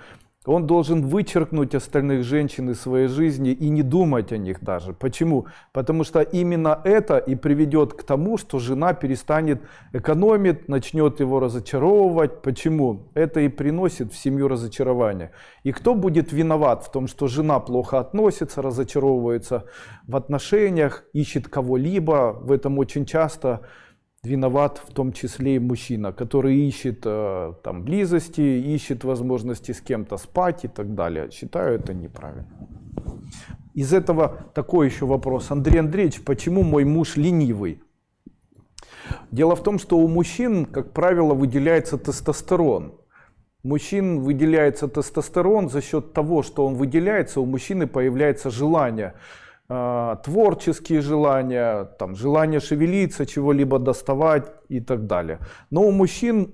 он должен вычеркнуть остальных женщин из своей жизни и не думать о них даже. Почему? Потому что именно это и приведет к тому, что жена перестанет экономить, начнет его разочаровывать. Почему? Это и приносит в семью разочарование. И кто будет виноват в том, что жена плохо относится, разочаровывается в отношениях, ищет кого-либо? В этом очень часто виноват в том числе и мужчина, который ищет там близости, ищет возможности с кем-то спать и так далее. Считаю это неправильно. Из этого такой еще вопрос. Андрей Андреевич, почему мой муж ленивый? Дело в том, что у мужчин, как правило, выделяется тестостерон. У мужчин выделяется тестостерон, за счет того, что он выделяется, у мужчины появляется желание. Творческие желания, там, желание шевелиться, чего-либо доставать и так далее. Но у мужчин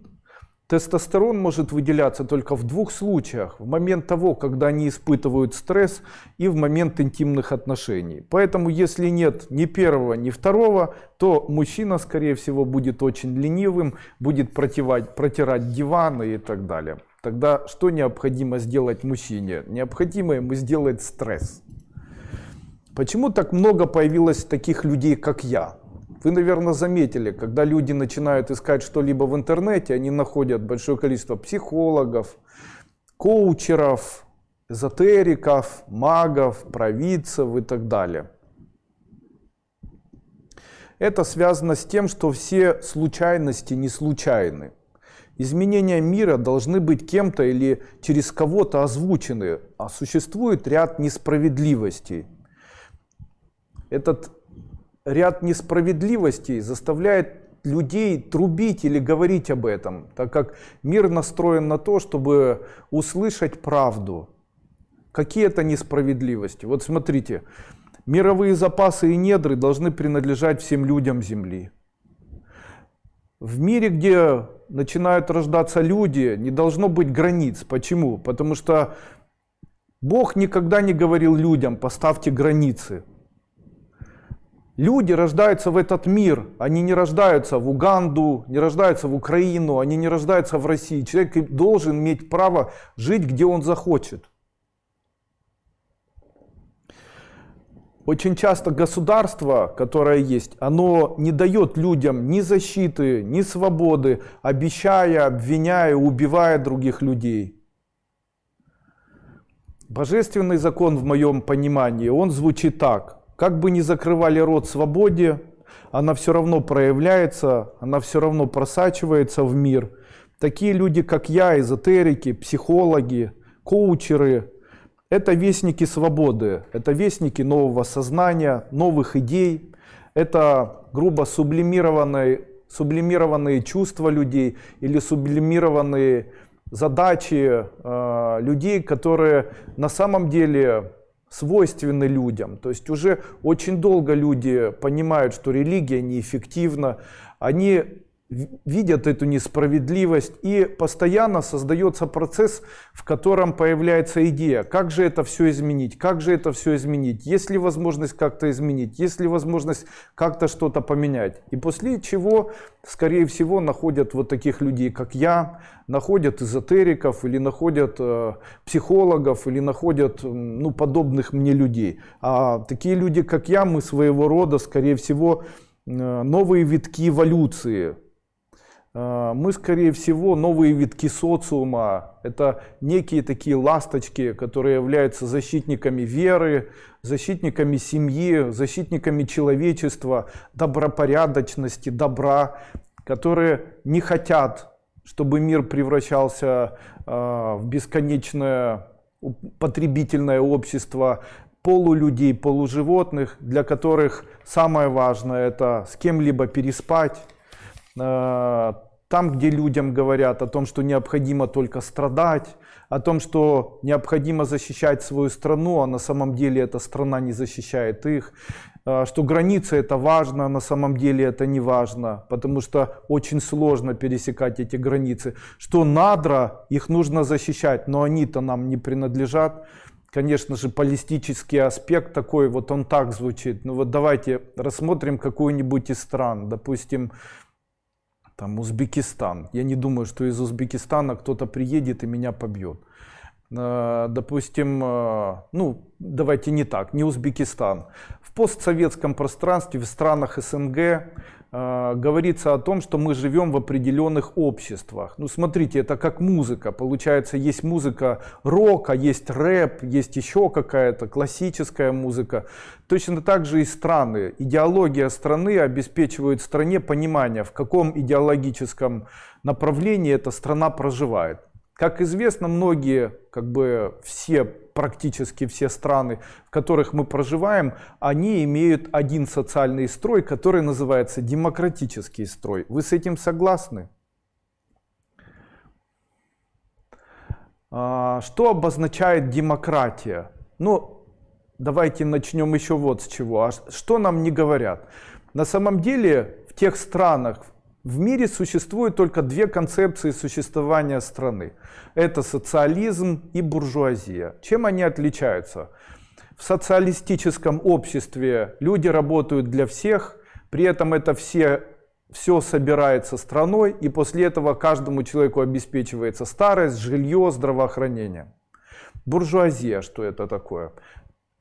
тестостерон может выделяться только в двух случаях. В момент того, когда они испытывают стресс, и в момент интимных отношений. Поэтому если нет ни первого, ни второго, то мужчина, скорее всего, будет очень ленивым, будет протирать диваны и так далее. Тогда что необходимо сделать мужчине? Необходимо ему сделать стресс. Почему так много появилось таких людей, как я? Вы, наверное, заметили, когда люди начинают искать что-либо в интернете, они находят большое количество психологов, коучеров, эзотериков, магов, провидцев и так далее. Это связано с тем, что все случайности не случайны. Изменения мира должны быть кем-то или через кого-то озвучены, а существует ряд несправедливостей. Этот ряд несправедливостей заставляет людей трубить или говорить об этом, так как мир настроен на то, чтобы услышать правду. Какие это несправедливости? Вот смотрите, мировые запасы и недры должны принадлежать всем людям Земли. В мире, где начинают рождаться люди, не должно быть границ. Почему? Потому что Бог никогда не говорил людям: поставьте границы. Люди рождаются в этот мир, они не рождаются в Уганду, не рождаются в Украину, они не рождаются в России. Человек должен иметь право жить, где он захочет. Очень часто государство, которое есть, оно не дает людям ни защиты, ни свободы, обещая, обвиняя, убивая других людей. Божественный закон, в моем понимании, он звучит так. Как бы ни закрывали рот свободе, она все равно проявляется, она все равно просачивается в мир. Такие люди, как я, эзотерики, психологи, коучеры, это вестники свободы, это вестники нового сознания, новых идей, это грубо сублимированные чувства людей или сублимированные задачи людей, которые на самом деле свойственны людям. То есть уже очень долго люди понимают, что религия неэффективна, они видят эту несправедливость, и постоянно создается процесс, в котором появляется идея, как же это все изменить, как же это все изменить, есть ли возможность как-то изменить, есть ли возможность как-то что-то поменять. И после чего, скорее всего, находят вот таких людей, как я, находят эзотериков, или находят психологов, или находят подобных мне людей. А такие люди, как я, мы своего рода, скорее всего, новые витки эволюции. Мы, скорее всего, новые витки социума. Это некие такие ласточки, которые являются защитниками веры, защитниками семьи, защитниками человечества, добропорядочности, добра, которые не хотят, чтобы мир превращался в бесконечное потребительное общество полулюдей, полуживотных, для которых самое важное это с кем-либо переспать. Там, где людям говорят о том, что необходимо только страдать, о том, что необходимо защищать свою страну, а на самом деле эта страна не защищает их, что границы это важно, а на самом деле это не важно, потому что очень сложно пересекать эти границы, что надра, их нужно защищать, но они-то нам не принадлежат. Конечно же, полистический аспект такой, вот он так звучит. Ну вот давайте рассмотрим какую-нибудь из стран, допустим, там Узбекистан. Я не думаю, что из Узбекистана кто-то приедет и меня побьет. Допустим, давайте не так, не Узбекистан. В постсоветском пространстве, в странах СНГ говорится о том, что мы живем в определенных обществах. Ну, смотрите, это как музыка. Получается, есть музыка рока, есть рэп, есть еще какая-то классическая музыка. Точно так же и страны. Идеология страны обеспечивает стране понимание, в каком идеологическом направлении эта страна проживает. Как известно, многие, практически все страны, в которых мы проживаем, они имеют один социальный строй, который называется демократический строй. Вы с этим согласны? Что обозначает демократия? Давайте начнем еще вот с чего. А что нам не говорят? На самом деле, в тех странах, в мире существует только две концепции существования страны. Это социализм и буржуазия. Чем они отличаются? В социалистическом обществе люди работают для всех, при этом это все собирается страной, и после этого каждому человеку обеспечивается старость, жилье, здравоохранение. Буржуазия, что это такое?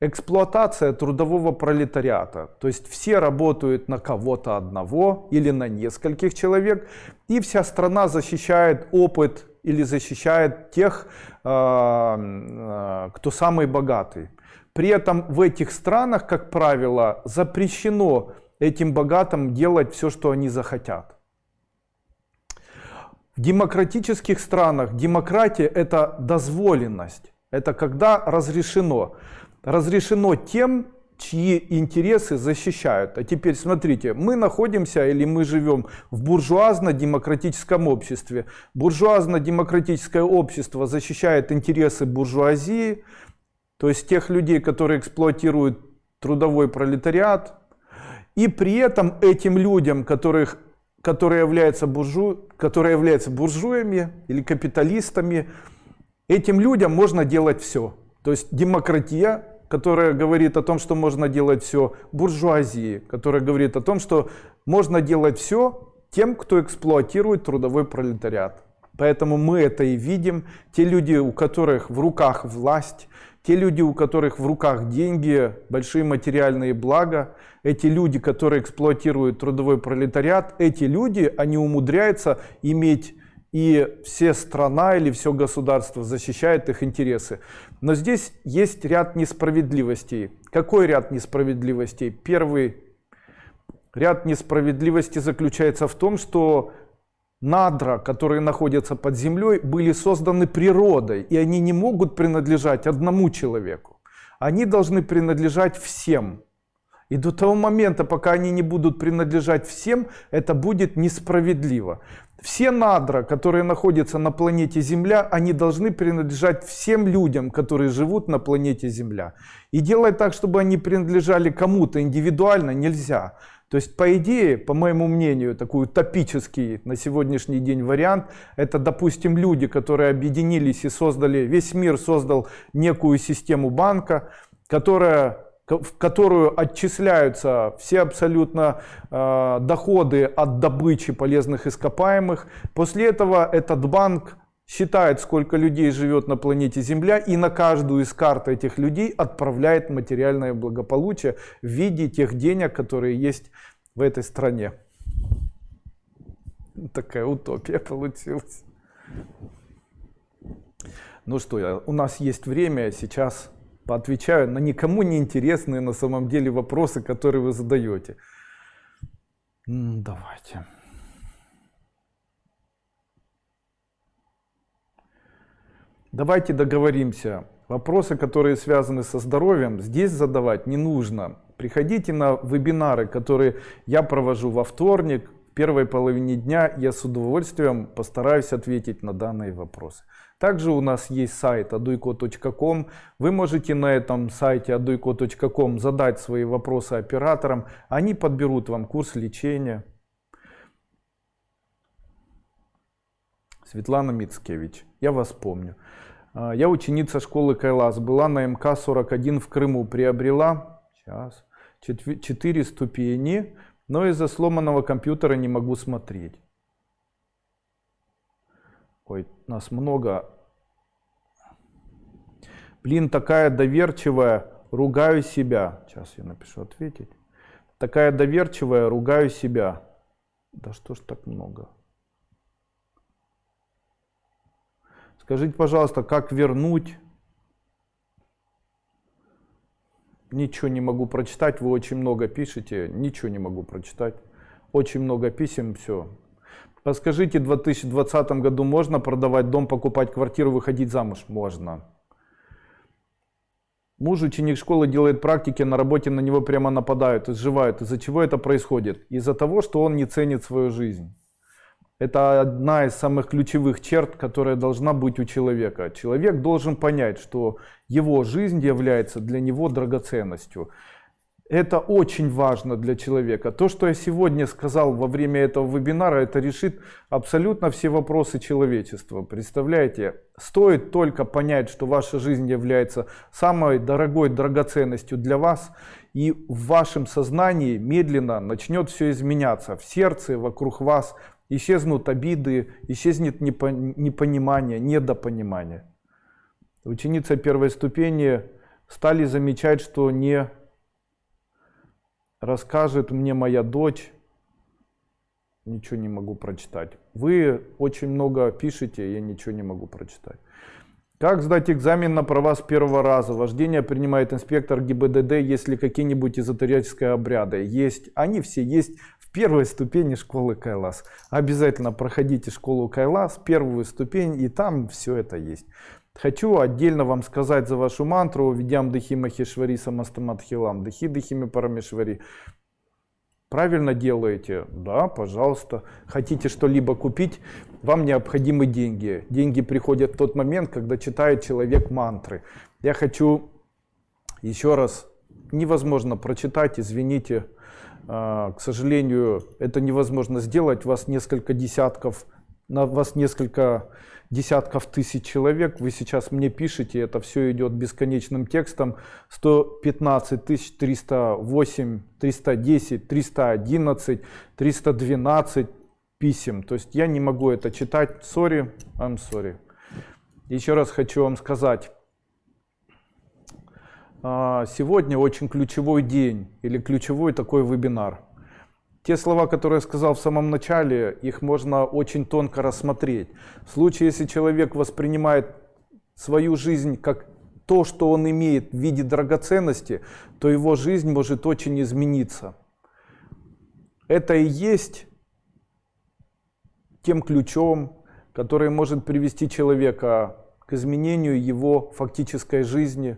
Эксплуатация трудового пролетариата, то есть все работают на кого-то одного или на нескольких человек, и вся страна защищает опыт или защищает тех, кто самый богатый. При этом в этих странах, как правило, запрещено этим богатым делать все, что они захотят. В демократических странах демократия это дозволенность, это когда разрешено. Разрешено тем, чьи интересы защищают. А теперь смотрите, мы находимся или мы живем в буржуазно-демократическом обществе. Буржуазно-демократическое общество защищает интересы буржуазии, то есть тех людей, которые эксплуатируют трудовой пролетариат. И при этом этим людям, которые являются буржуями или капиталистами, этим людям можно делать все. То есть демократия, которая говорит о том, что можно делать все, буржуазии, которая говорит о том, что можно делать все тем, кто эксплуатирует трудовой пролетариат. Поэтому мы это и видим. Те люди, у которых в руках власть, Те люди, у которых в руках деньги, большие материальные блага, эти люди, которые эксплуатируют трудовой пролетариат, эти люди, они умудряются иметь, и все страна или все государство защищает их интересы. Но здесь есть ряд несправедливостей. Какой ряд несправедливостей? Первый ряд несправедливостей заключается в том, что надра, которые находятся под землей, были созданы природой, и они не могут принадлежать одному человеку. Они должны принадлежать всем. И до того момента, пока они не будут принадлежать всем, это будет несправедливо. Все надра, которые находятся на планете Земля, они должны принадлежать всем людям, которые живут на планете Земля. И делать так, чтобы они принадлежали кому-то индивидуально, нельзя. То есть, по идее, по моему мнению, такой утопический на сегодняшний день вариант, это, допустим, люди, которые объединились и создали, весь мир создал некую систему банка, в которую отчисляются все абсолютно доходы от добычи полезных ископаемых. После этого этот банк считает, сколько людей живет на планете Земля, и на каждую из карт этих людей отправляет материальное благополучие в виде тех денег, которые есть в этой стране. Такая утопия получилась. Ну что, у нас есть время, сейчас поотвечаю на никому не интересные на самом деле вопросы, которые вы задаете. Давайте. Давайте договоримся. Вопросы, которые связаны со здоровьем, здесь задавать не нужно. Приходите на вебинары, которые я провожу во вторник, в первой половине дня. Я с удовольствием постараюсь ответить на данные вопросы. Также у нас есть сайт aduiko.com. Вы можете на этом сайте aduiko.com задать свои вопросы операторам. Они подберут вам курс лечения. Светлана Мицкевич, я вас помню. Я ученица школы Кайлас, была на МК-41 в Крыму, приобрела 4 ступени, но из-за сломанного компьютера не могу смотреть. Ой, нас много. Блин, такая доверчивая, ругаю себя. Сейчас я напишу ответить. Такая доверчивая, ругаю себя. Да что ж так много? Скажите, пожалуйста, как вернуть? Ничего не могу прочитать, вы очень много пишете, ничего не могу прочитать. Очень много писем, все. Подскажите, в 2020 году можно продавать дом, покупать квартиру, выходить замуж? Можно. Муж, ученик школы, делает практики, на работе на него прямо нападают, изживают. Из-за чего это происходит? Из-за того, что он не ценит свою жизнь. Это одна из самых ключевых черт, которая должна быть у человека. Человек должен понять, что его жизнь является для него драгоценностью. Это очень важно для человека. То, что я сегодня сказал во время этого вебинара, это решит абсолютно все вопросы человечества. Представляете? Стоит только понять, что ваша жизнь является самой дорогой драгоценностью для вас, и в вашем сознании медленно начнет все изменяться. В сердце, вокруг вас исчезнут обиды, исчезнет непонимание, недопонимание. Ученица первой ступени стали замечать, что не расскажет мне моя дочь. Ничего не могу прочитать. Вы очень много пишете, я ничего не могу прочитать. Как сдать экзамен на права с первого раза? Вождение принимает инспектор ГИБДД. Есть ли какие-нибудь эзотерические обряды? Есть. Они все есть в первой ступени школы Кайлас. Обязательно проходите школу Кайлас, первую ступень, и там все это есть. Хочу отдельно вам сказать за вашу мантру «Видям Дхи Махешвари Самастамат Хилам Дхи Дхими Парамешвари». Правильно делаете? Да, пожалуйста. Хотите что-либо купить? Вам необходимы деньги. Деньги приходят в тот момент, когда читает человек мантры. Я хочу еще раз, невозможно прочитать, извините. К сожалению, это невозможно сделать. Вас несколько десятков тысяч человек. Вы сейчас мне пишете, это все идет бесконечным текстом. 115 308, 310, 311, 312 писем. То есть я не могу это читать. Sorry, I'm sorry. Еще раз хочу вам сказать. сегодня очень ключевой день или ключевой такой вебинар. Те слова, которые я сказал в самом начале, их можно очень тонко рассмотреть. В случае, если человек воспринимает свою жизнь как то, что он имеет в виде драгоценности, то его жизнь может очень измениться. Это и есть тем ключом, который может привести человека к изменению его фактической жизни.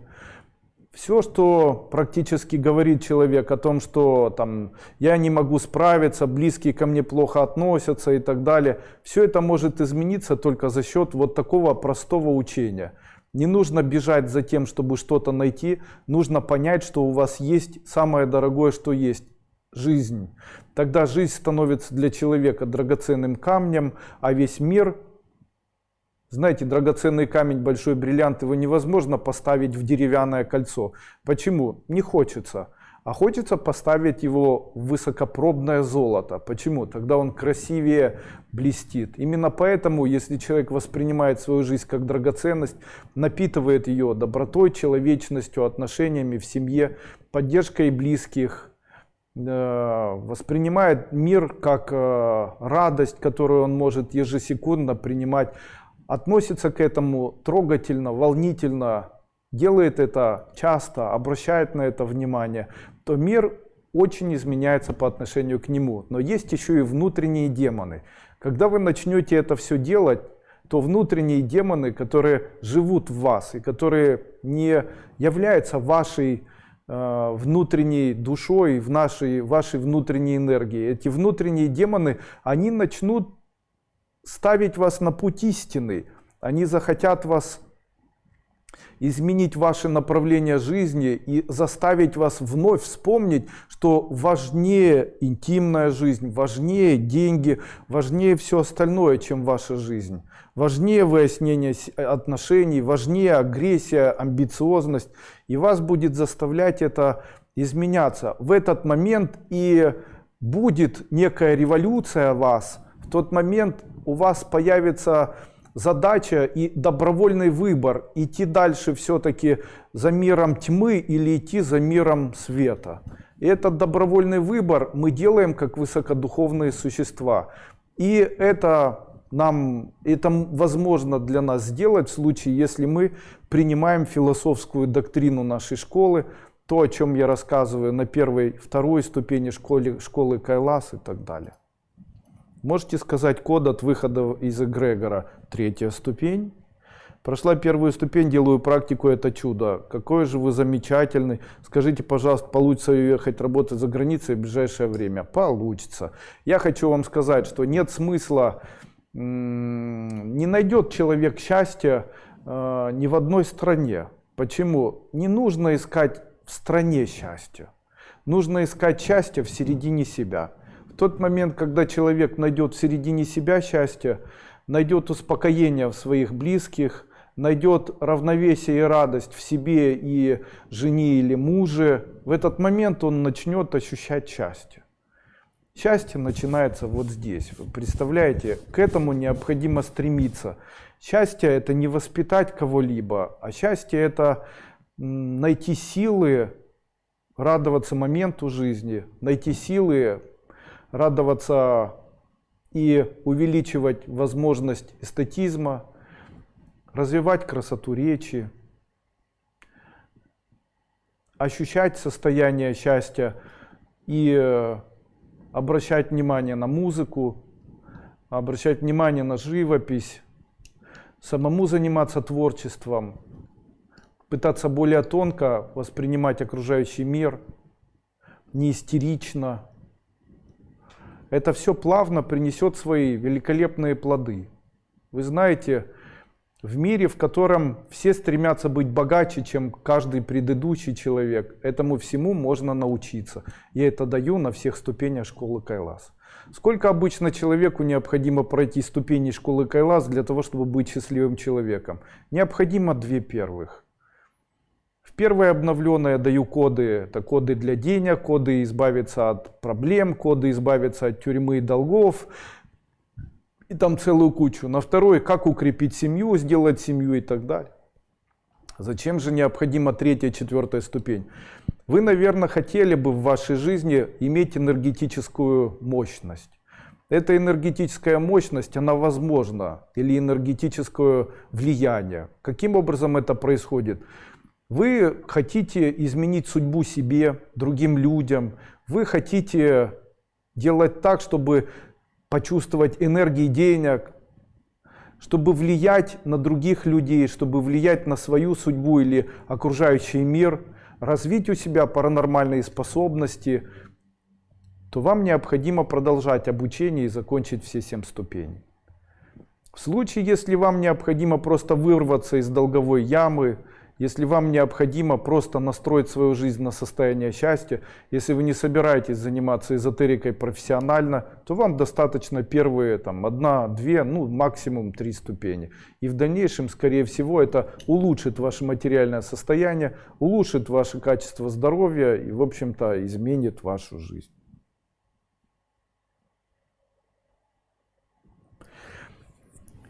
Все, что практически говорит человек о том, что там, я не могу справиться, близкие ко мне плохо относятся и так далее, все это может измениться только за счет вот такого простого учения. Не нужно бежать за тем, чтобы что-то найти, нужно понять, что у вас есть самое дорогое, что есть – жизнь. Тогда жизнь становится для человека драгоценным камнем, а весь мир… Знаете, драгоценный камень, большой бриллиант, его невозможно поставить в деревянное кольцо. Почему? Не хочется. А хочется поставить его в высокопробное золото. Почему? Тогда он красивее блестит. Именно поэтому, если человек воспринимает свою жизнь как драгоценность, напитывает ее добротой, человечностью, отношениями в семье, поддержкой близких, воспринимает мир как радость, которую он может ежесекундно принимать, относится к этому трогательно, волнительно, делает это часто, обращает на это внимание, то мир очень изменяется по отношению к нему. Но есть еще и внутренние демоны. Когда вы начнете это все делать, то внутренние демоны, которые живут в вас и которые не являются вашей внутренней душой, вашей внутренней энергией, эти внутренние демоны, они начнут ставить вас на путь истины. Они захотят вас изменить ваше направление жизни и заставить вас вновь вспомнить, что важнее интимная жизнь, важнее деньги, важнее все остальное, чем ваша жизнь. Важнее выяснение отношений, важнее агрессия, амбициозность. И вас будет заставлять это изменяться. В этот момент и будет некая революция вас. В тот момент у вас появится задача и добровольный выбор, идти дальше все-таки за миром тьмы или идти за миром света. И этот добровольный выбор мы делаем как высокодуховные существа. И это возможно для нас сделать в случае, если мы принимаем философскую доктрину нашей школы, то, о чем я рассказываю на первой, второй ступени школы Кайлас и так далее. Можете сказать код от выхода из эгрегора. 3-я ступень. Прошла 1-ю ступень, делаю практику, это чудо. Какой же вы замечательный. Скажите, пожалуйста, получится уехать работать за границей в ближайшее время? Получится. Я хочу вам сказать, что нет смысла, не найдет человек счастья ни в одной стране. Почему? Не нужно искать в стране счастья. Нужно искать счастье в середине себя. В тот момент, когда человек найдет в середине себя счастье, найдет успокоение в своих близких, найдет равновесие и радость в себе и жене или муже, в этот момент он начнет ощущать счастье. Счастье начинается вот здесь. Вы представляете, к этому необходимо стремиться. Счастье — это не воспитать кого-либо, а счастье — это найти силы радоваться моменту жизни, найти силы радоваться и увеличивать возможность эстетизма, развивать красоту речи, ощущать состояние счастья и обращать внимание на музыку, обращать внимание на живопись, самому заниматься творчеством, пытаться более тонко воспринимать окружающий мир, не истерично. Это все плавно принесет свои великолепные плоды. Вы знаете, в мире, в котором все стремятся быть богаче, чем каждый предыдущий человек, этому всему можно научиться. Я это даю на всех ступенях школы Кайлас. Сколько обычно человеку необходимо пройти ступени школы Кайлас для того, чтобы быть счастливым человеком? Необходимо 2 первых. В первой обновленной я даю коды, это коды для денег, коды избавиться от проблем, коды избавиться от тюрьмы и долгов. И там целую кучу. На второй, как укрепить семью, сделать семью и так далее. Зачем же необходима третья, четвертая ступень? Вы, наверное, хотели бы в вашей жизни иметь энергетическую мощность. Эта энергетическая мощность, она возможна, или энергетическое влияние. Каким образом это происходит? Вы хотите изменить судьбу себе, другим людям. Вы хотите делать так, чтобы почувствовать энергии денег, чтобы влиять на других людей, чтобы влиять на свою судьбу или окружающий мир, развить у себя паранормальные способности, то вам необходимо продолжать обучение и закончить все 7 ступеней. В случае, если вам необходимо просто вырваться из долговой ямы, если вам необходимо просто настроить свою жизнь на состояние счастья, если вы не собираетесь заниматься эзотерикой профессионально, то вам достаточно первые 1, 2, ну максимум 3 ступени. И в дальнейшем, скорее всего, это улучшит ваше материальное состояние, улучшит ваше качество здоровья и, в общем-то, изменит вашу жизнь.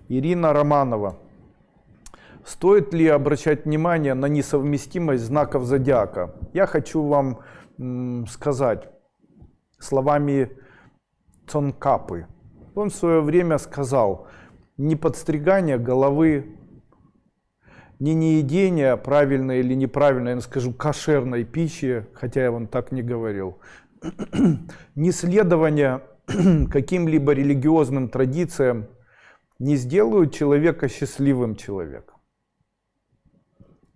Ирина Романова. Стоит ли обращать внимание на несовместимость знаков зодиака? Я хочу вам сказать словами Цонкапы. Он в свое время сказал: не подстригание головы, не неедение правильной или неправильной, я скажу, кошерной пищи, хотя я вам так не говорил, не следование каким-либо религиозным традициям не сделают человека счастливым человеком.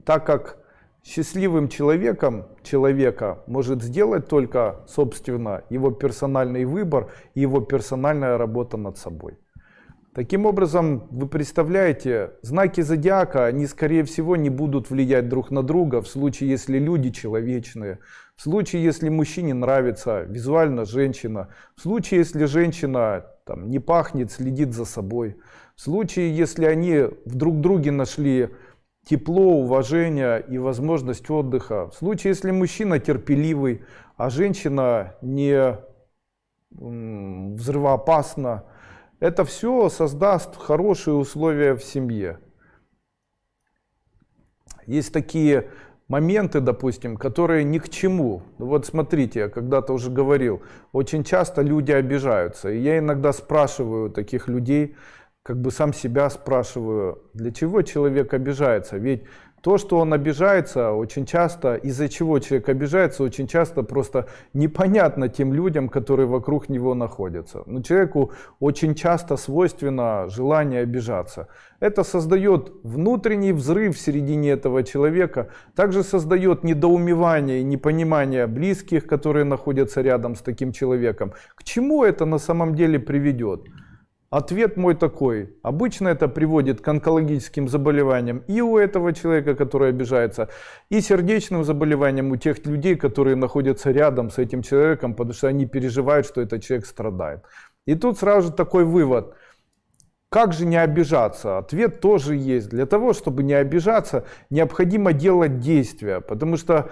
Так как счастливым человеком человека может сделать только, собственно, его персональный выбор и его персональная работа над собой. Таким образом, вы представляете, знаки зодиака, они, скорее всего, не будут влиять друг на друга в случае, если люди человечные, в случае, если мужчине нравится визуально женщина, в случае, если женщина не пахнет, следит за собой, в случае, если они в друг друге нашли тепло, уважение и возможность отдыха. В случае, если мужчина терпеливый, а женщина не взрывоопасна, это все создаст хорошие условия в семье. Есть такие моменты, допустим, которые ни к чему. Вот смотрите, я когда-то уже говорил, очень часто люди обижаются. И я иногда спрашиваю таких людей, как бы сам себя спрашиваю, для чего человек обижается? Ведь то, что он обижается, очень часто, из-за чего человек обижается, очень часто просто непонятно тем людям, которые вокруг него находятся. Но человеку очень часто свойственно желание обижаться. Это создает внутренний взрыв в середине этого человека, также создает недоумевание и непонимание близких, которые находятся рядом с таким человеком. К чему это на самом деле приведет? Ответ мой такой: обычно это приводит к онкологическим заболеваниям и у этого человека, который обижается, и сердечным заболеваниям у тех людей, которые находятся рядом с этим человеком, потому что они переживают, что этот человек страдает. И тут сразу же такой вывод: как же не обижаться? Ответ тоже есть. Для того, чтобы не обижаться, необходимо делать действия, потому что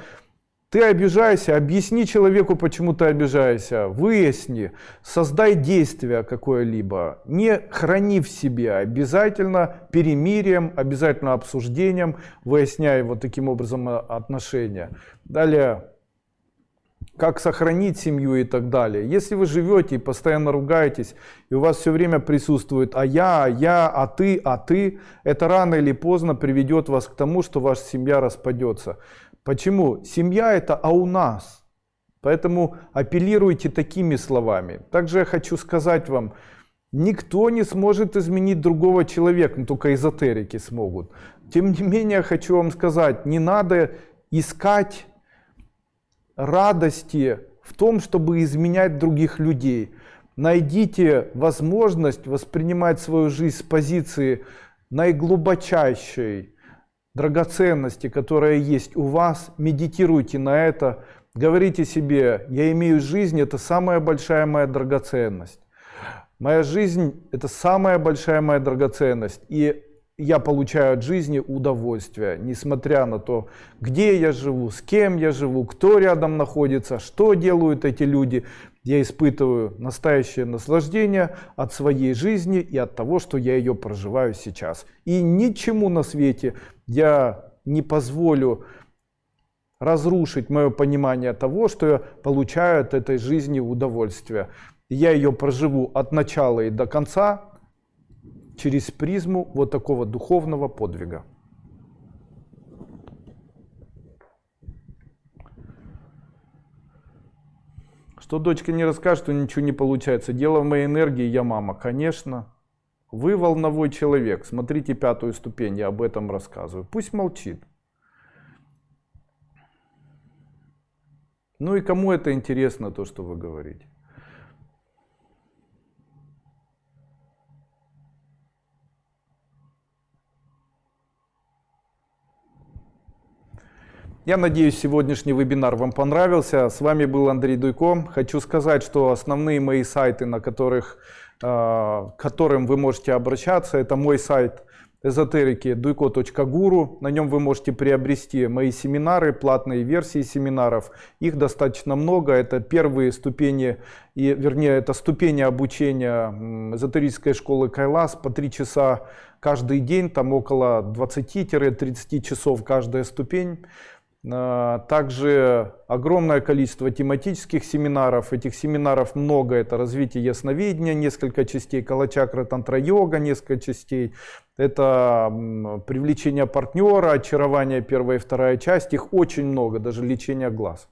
ты обижаешься, объясни человеку, почему ты обижаешься, выясни, создай действие какое-либо, не храни в себе, обязательно перемирием, обязательно обсуждением, выясняя вот таким образом отношения. Далее, как сохранить семью и так далее. Если вы живете и постоянно ругаетесь, и у вас все время присутствует а ты, это рано или поздно приведет вас к тому, что ваша семья распадется. Почему? Семья это у нас. Поэтому апеллируйте такими словами. Также я хочу сказать вам, никто не сможет изменить другого человека, но только эзотерики смогут. Тем не менее, хочу вам сказать, не надо искать радости в том, чтобы изменять других людей. Найдите возможность воспринимать свою жизнь с позиции наиглубочайшей драгоценности, которая есть у вас, медитируйте на это, говорите себе: я имею жизнь, это самая большая моя драгоценность. Моя жизнь это самая большая моя драгоценность, и я получаю от жизни удовольствие, несмотря на то, где я живу, с кем я живу, кто рядом находится, что делают эти люди. Я испытываю настоящее наслаждение от своей жизни и от того, что я ее проживаю сейчас. И ничему на свете я не позволю разрушить мое понимание того, что я получаю от этой жизни удовольствие. Я ее проживу от начала и до конца через призму вот такого духовного подвига. Что дочка не расскажет, что ничего не получается. Дело в моей энергии, я мама. Конечно. Вы волновой человек. Смотрите 5-ю ступень, я об этом рассказываю. Пусть молчит. Ну и кому это интересно, то, что вы говорите? Я надеюсь, сегодняшний вебинар вам понравился. С вами был Андрей Дуйко. Хочу сказать, что основные мои сайты, к которым вы можете обращаться, это мой сайт эзотерики duiko.guru. На нем вы можете приобрести мои семинары, платные версии семинаров. Их достаточно много. Это первые ступени, это ступени обучения эзотерической школы Кайлас по 3 часа каждый день. Там около 20-30 часов каждая ступень. Также огромное количество тематических семинаров. Этих семинаров много. Это развитие ясновидения, несколько частей, кала-чакра, тантра-йога, несколько частей. Это привлечение партнера, очарование, 1-я и 2-я часть. Их очень много, даже лечение глаз.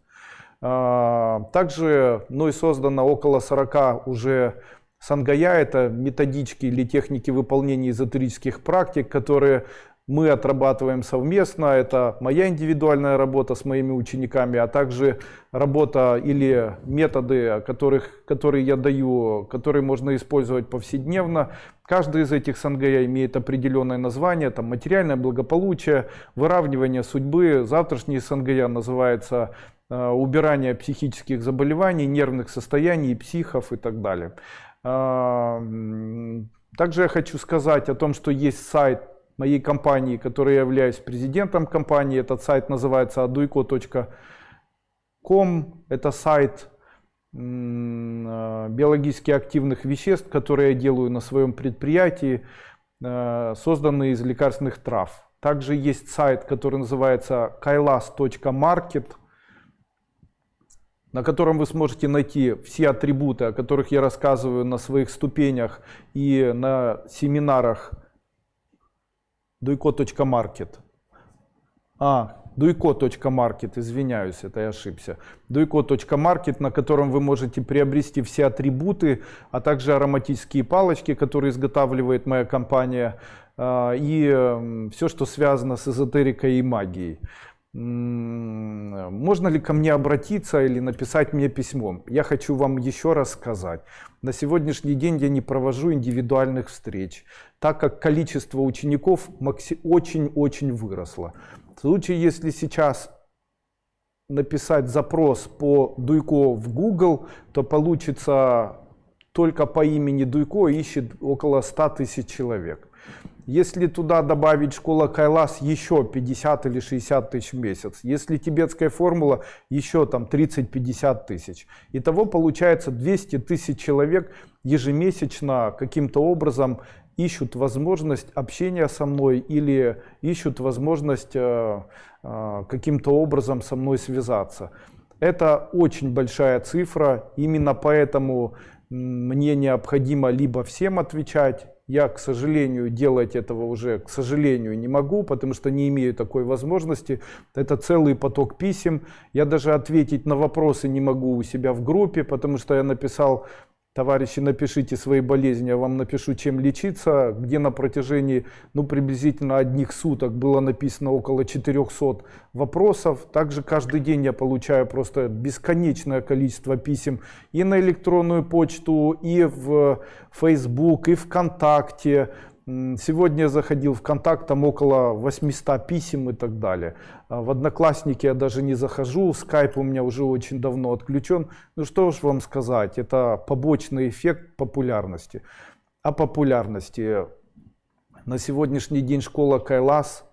Также мной создано около 40 уже сангая. Это методички или техники выполнения эзотерических практик, которые мы отрабатываем совместно. Это моя индивидуальная работа с моими учениками, а также работа или методы, которые я даю, которые можно использовать повседневно. Каждый из этих сангая имеет определенное название, там материальное благополучие, выравнивание судьбы. Завтрашний сангая называется убирание психических заболеваний, нервных состояний, психов и так далее. Также я хочу сказать о том, что есть сайт моей компании, которой я являюсь президентом компании. Этот сайт называется duiko.com. Это сайт биологически активных веществ, которые я делаю на своем предприятии, созданные из лекарственных трав. Также есть сайт, который называется kailas.market, на котором вы сможете найти все атрибуты, о которых я рассказываю на своих ступенях и на семинарах duiko.market. duiko.market, извиняюсь, это я ошибся. duiko.market, на котором вы можете приобрести все атрибуты, а также ароматические палочки, которые изготавливает моя компания, и все, что связано с эзотерикой и магией. Можно ли ко мне обратиться или написать мне письмо? Я хочу вам еще раз сказать. На сегодняшний день я не провожу индивидуальных встреч, так как количество учеников очень-очень выросло. В случае, если сейчас написать запрос по Дуйко в Google, то получится только по имени Дуйко ищет около 100 тысяч человек. Если туда добавить школа Кайлас, еще 50 или 60 тысяч в месяц. Если тибетская формула, еще там 30-50 тысяч. Итого получается 200 тысяч человек ежемесячно каким-то образом ищут возможность общения со мной или ищут возможность каким-то образом со мной связаться. Это очень большая цифра, именно поэтому мне необходимо либо всем отвечать. Я, к сожалению, делать этого уже, к сожалению, не могу, потому что не имею такой возможности. Это целый поток писем. Я даже ответить на вопросы не могу у себя в группе, потому что я написал: товарищи, напишите свои болезни, я вам напишу, чем лечиться, где на протяжении приблизительно одних суток было написано около 400 вопросов. Также каждый день я получаю просто бесконечное количество писем и на электронную почту, и в Facebook, и ВКонтакте. Сегодня я заходил в ВКонтакт, там около 800 писем и так далее. В Одноклассники я даже не захожу, Skype у меня уже очень давно отключен. Ну что уж вам сказать, это побочный эффект популярности. О популярности. На сегодняшний день школа Кайлас,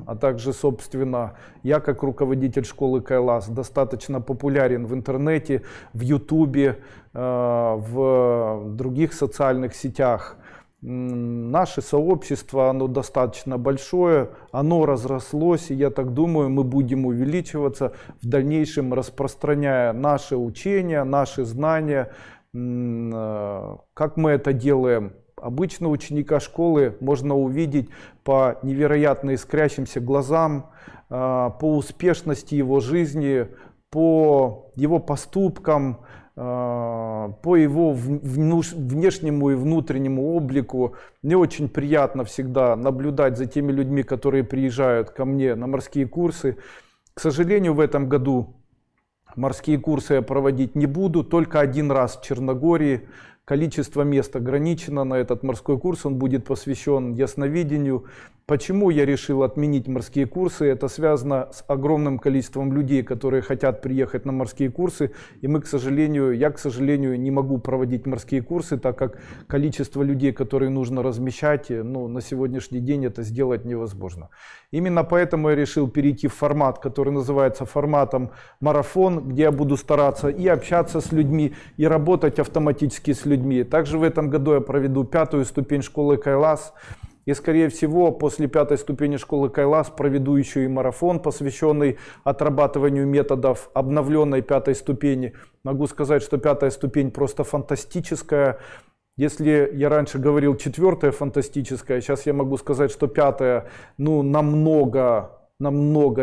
а также, собственно, я как руководитель школы Кайлас достаточно популярен в интернете, в Ютубе, в других социальных сетях. Наше сообщество, оно достаточно большое, оно разрослось, и я так думаю, мы будем увеличиваться в дальнейшем, распространяя наши учения, наши знания. Как мы это делаем? Обычно ученика школы можно увидеть по невероятно искрящимся глазам, по успешности его жизни, по его поступкам, по его внешнему и внутреннему облику. Мне очень приятно всегда наблюдать за теми людьми, которые приезжают ко мне на морские курсы. К сожалению, в этом году морские курсы я проводить не буду, только один раз в Черногории. Количество мест ограничено на этот морской курс, он будет посвящен ясновидению. Почему я решил отменить морские курсы? Это связано с огромным количеством людей, которые хотят приехать на морские курсы. И я, к сожалению, не могу проводить морские курсы, так как количество людей, которые нужно размещать, на сегодняшний день это сделать невозможно. Именно поэтому я решил перейти в формат, который называется форматом марафон, где я буду стараться и общаться с людьми, и работать автоматически с людьми. Также в этом году я проведу 5-ю ступень школы Кайлас. И, скорее всего, после 5-й ступени школы Кайлас проведу еще и марафон, посвященный отрабатыванию методов обновленной 5-й ступени. Могу сказать, что 5-я ступень просто фантастическая. Если я раньше говорил 4-я фантастическая, сейчас я могу сказать, что 5-я намного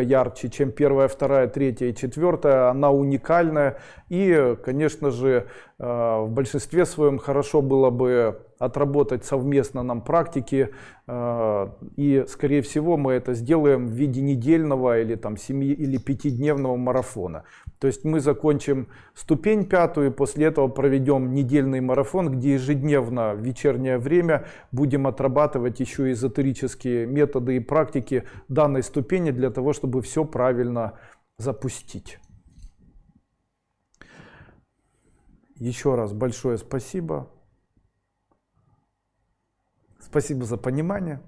ярче, чем 1-я, 2-я, 3-я и 4-я. Она уникальная. И, конечно же, в большинстве своем хорошо было бы отработать совместно нам практики. И, скорее всего, мы это сделаем в виде недельного или 7 или 5-дневного марафона. То есть мы закончим ступень 5-ю и после этого проведем недельный марафон, где ежедневно в вечернее время будем отрабатывать еще эзотерические методы и практики данной ступени для того, чтобы все правильно запустить. Еще раз большое спасибо. Спасибо за понимание.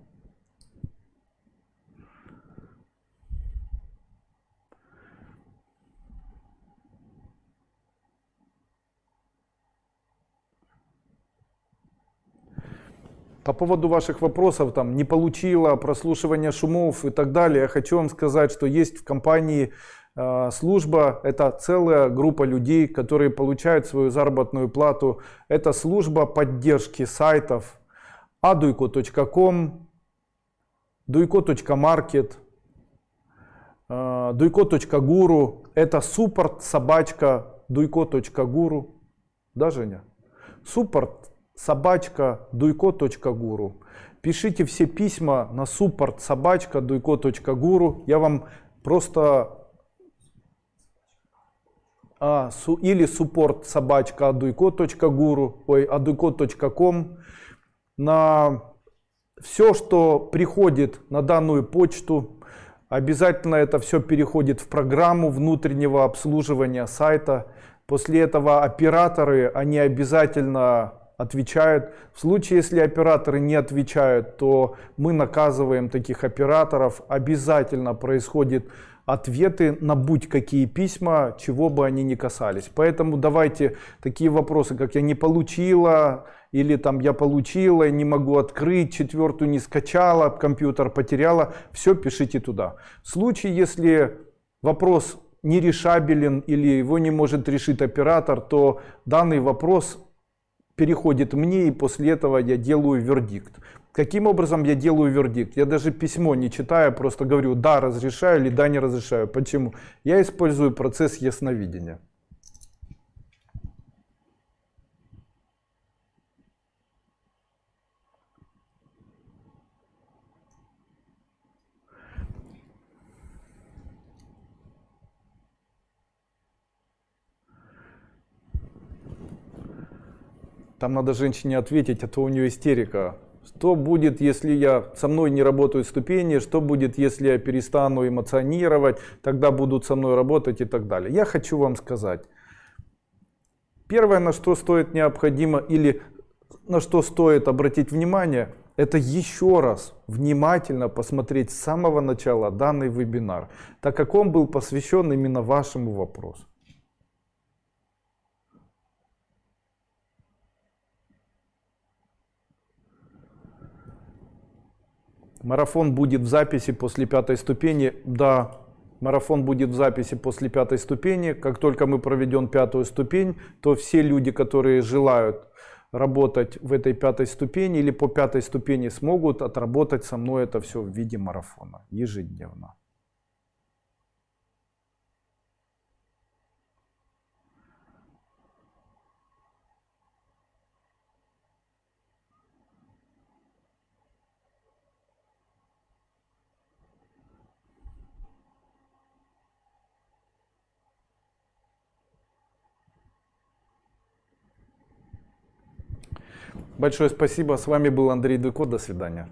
По поводу ваших вопросов, не получила, прослушивание шумов и так далее, я хочу вам сказать, что есть в компании служба, это целая группа людей, которые получают свою заработную плату. Это служба поддержки сайтов aduiko.com, duiko.market, duiko.guru. Это support@duiko.guru. Да, Женя? support@duiko.guru. Пишите все письма на support@duiko.guru. Я вам просто... или support@duiko.guru, aduiko.com. На все, что приходит на данную почту, обязательно это все переходит в программу внутреннего обслуживания сайта. После этого операторы, они обязательно отвечают. В случае, если операторы не отвечают, то мы наказываем таких операторов. Обязательно происходит ответы на будь какие письма, чего бы они ни касались. Поэтому давайте такие вопросы, как я не получила, или я получила и не могу открыть, 4-ю не скачала, компьютер потеряла, все пишите туда. В случае, если вопрос нерешабелен или его не может решить оператор, то данный вопрос переходит мне, и после этого я делаю вердикт. Каким образом я делаю вердикт? Я даже письмо не читаю, просто говорю да, разрешаю или да, не разрешаю. Почему? Я использую процесс ясновидения. Там надо женщине ответить, а то у нее истерика. Что будет, если со мной не работают ступени? Что будет, если я перестану эмоционировать? Тогда будут со мной работать и так далее. Я хочу вам сказать. Первое, на что стоит необходимо или на что стоит обратить внимание, это еще раз внимательно посмотреть с самого начала данный вебинар, так как он был посвящен именно вашему вопросу. Марафон будет в записи после 5-й ступени. Да, марафон будет в записи после 5-й ступени. Как только мы проведем 5-ю ступень, то все люди, которые желают работать в этой 5-й ступени или по 5-й ступени, смогут отработать со мной это все в виде марафона ежедневно. Большое спасибо. С вами был Андрей Дыко. До свидания.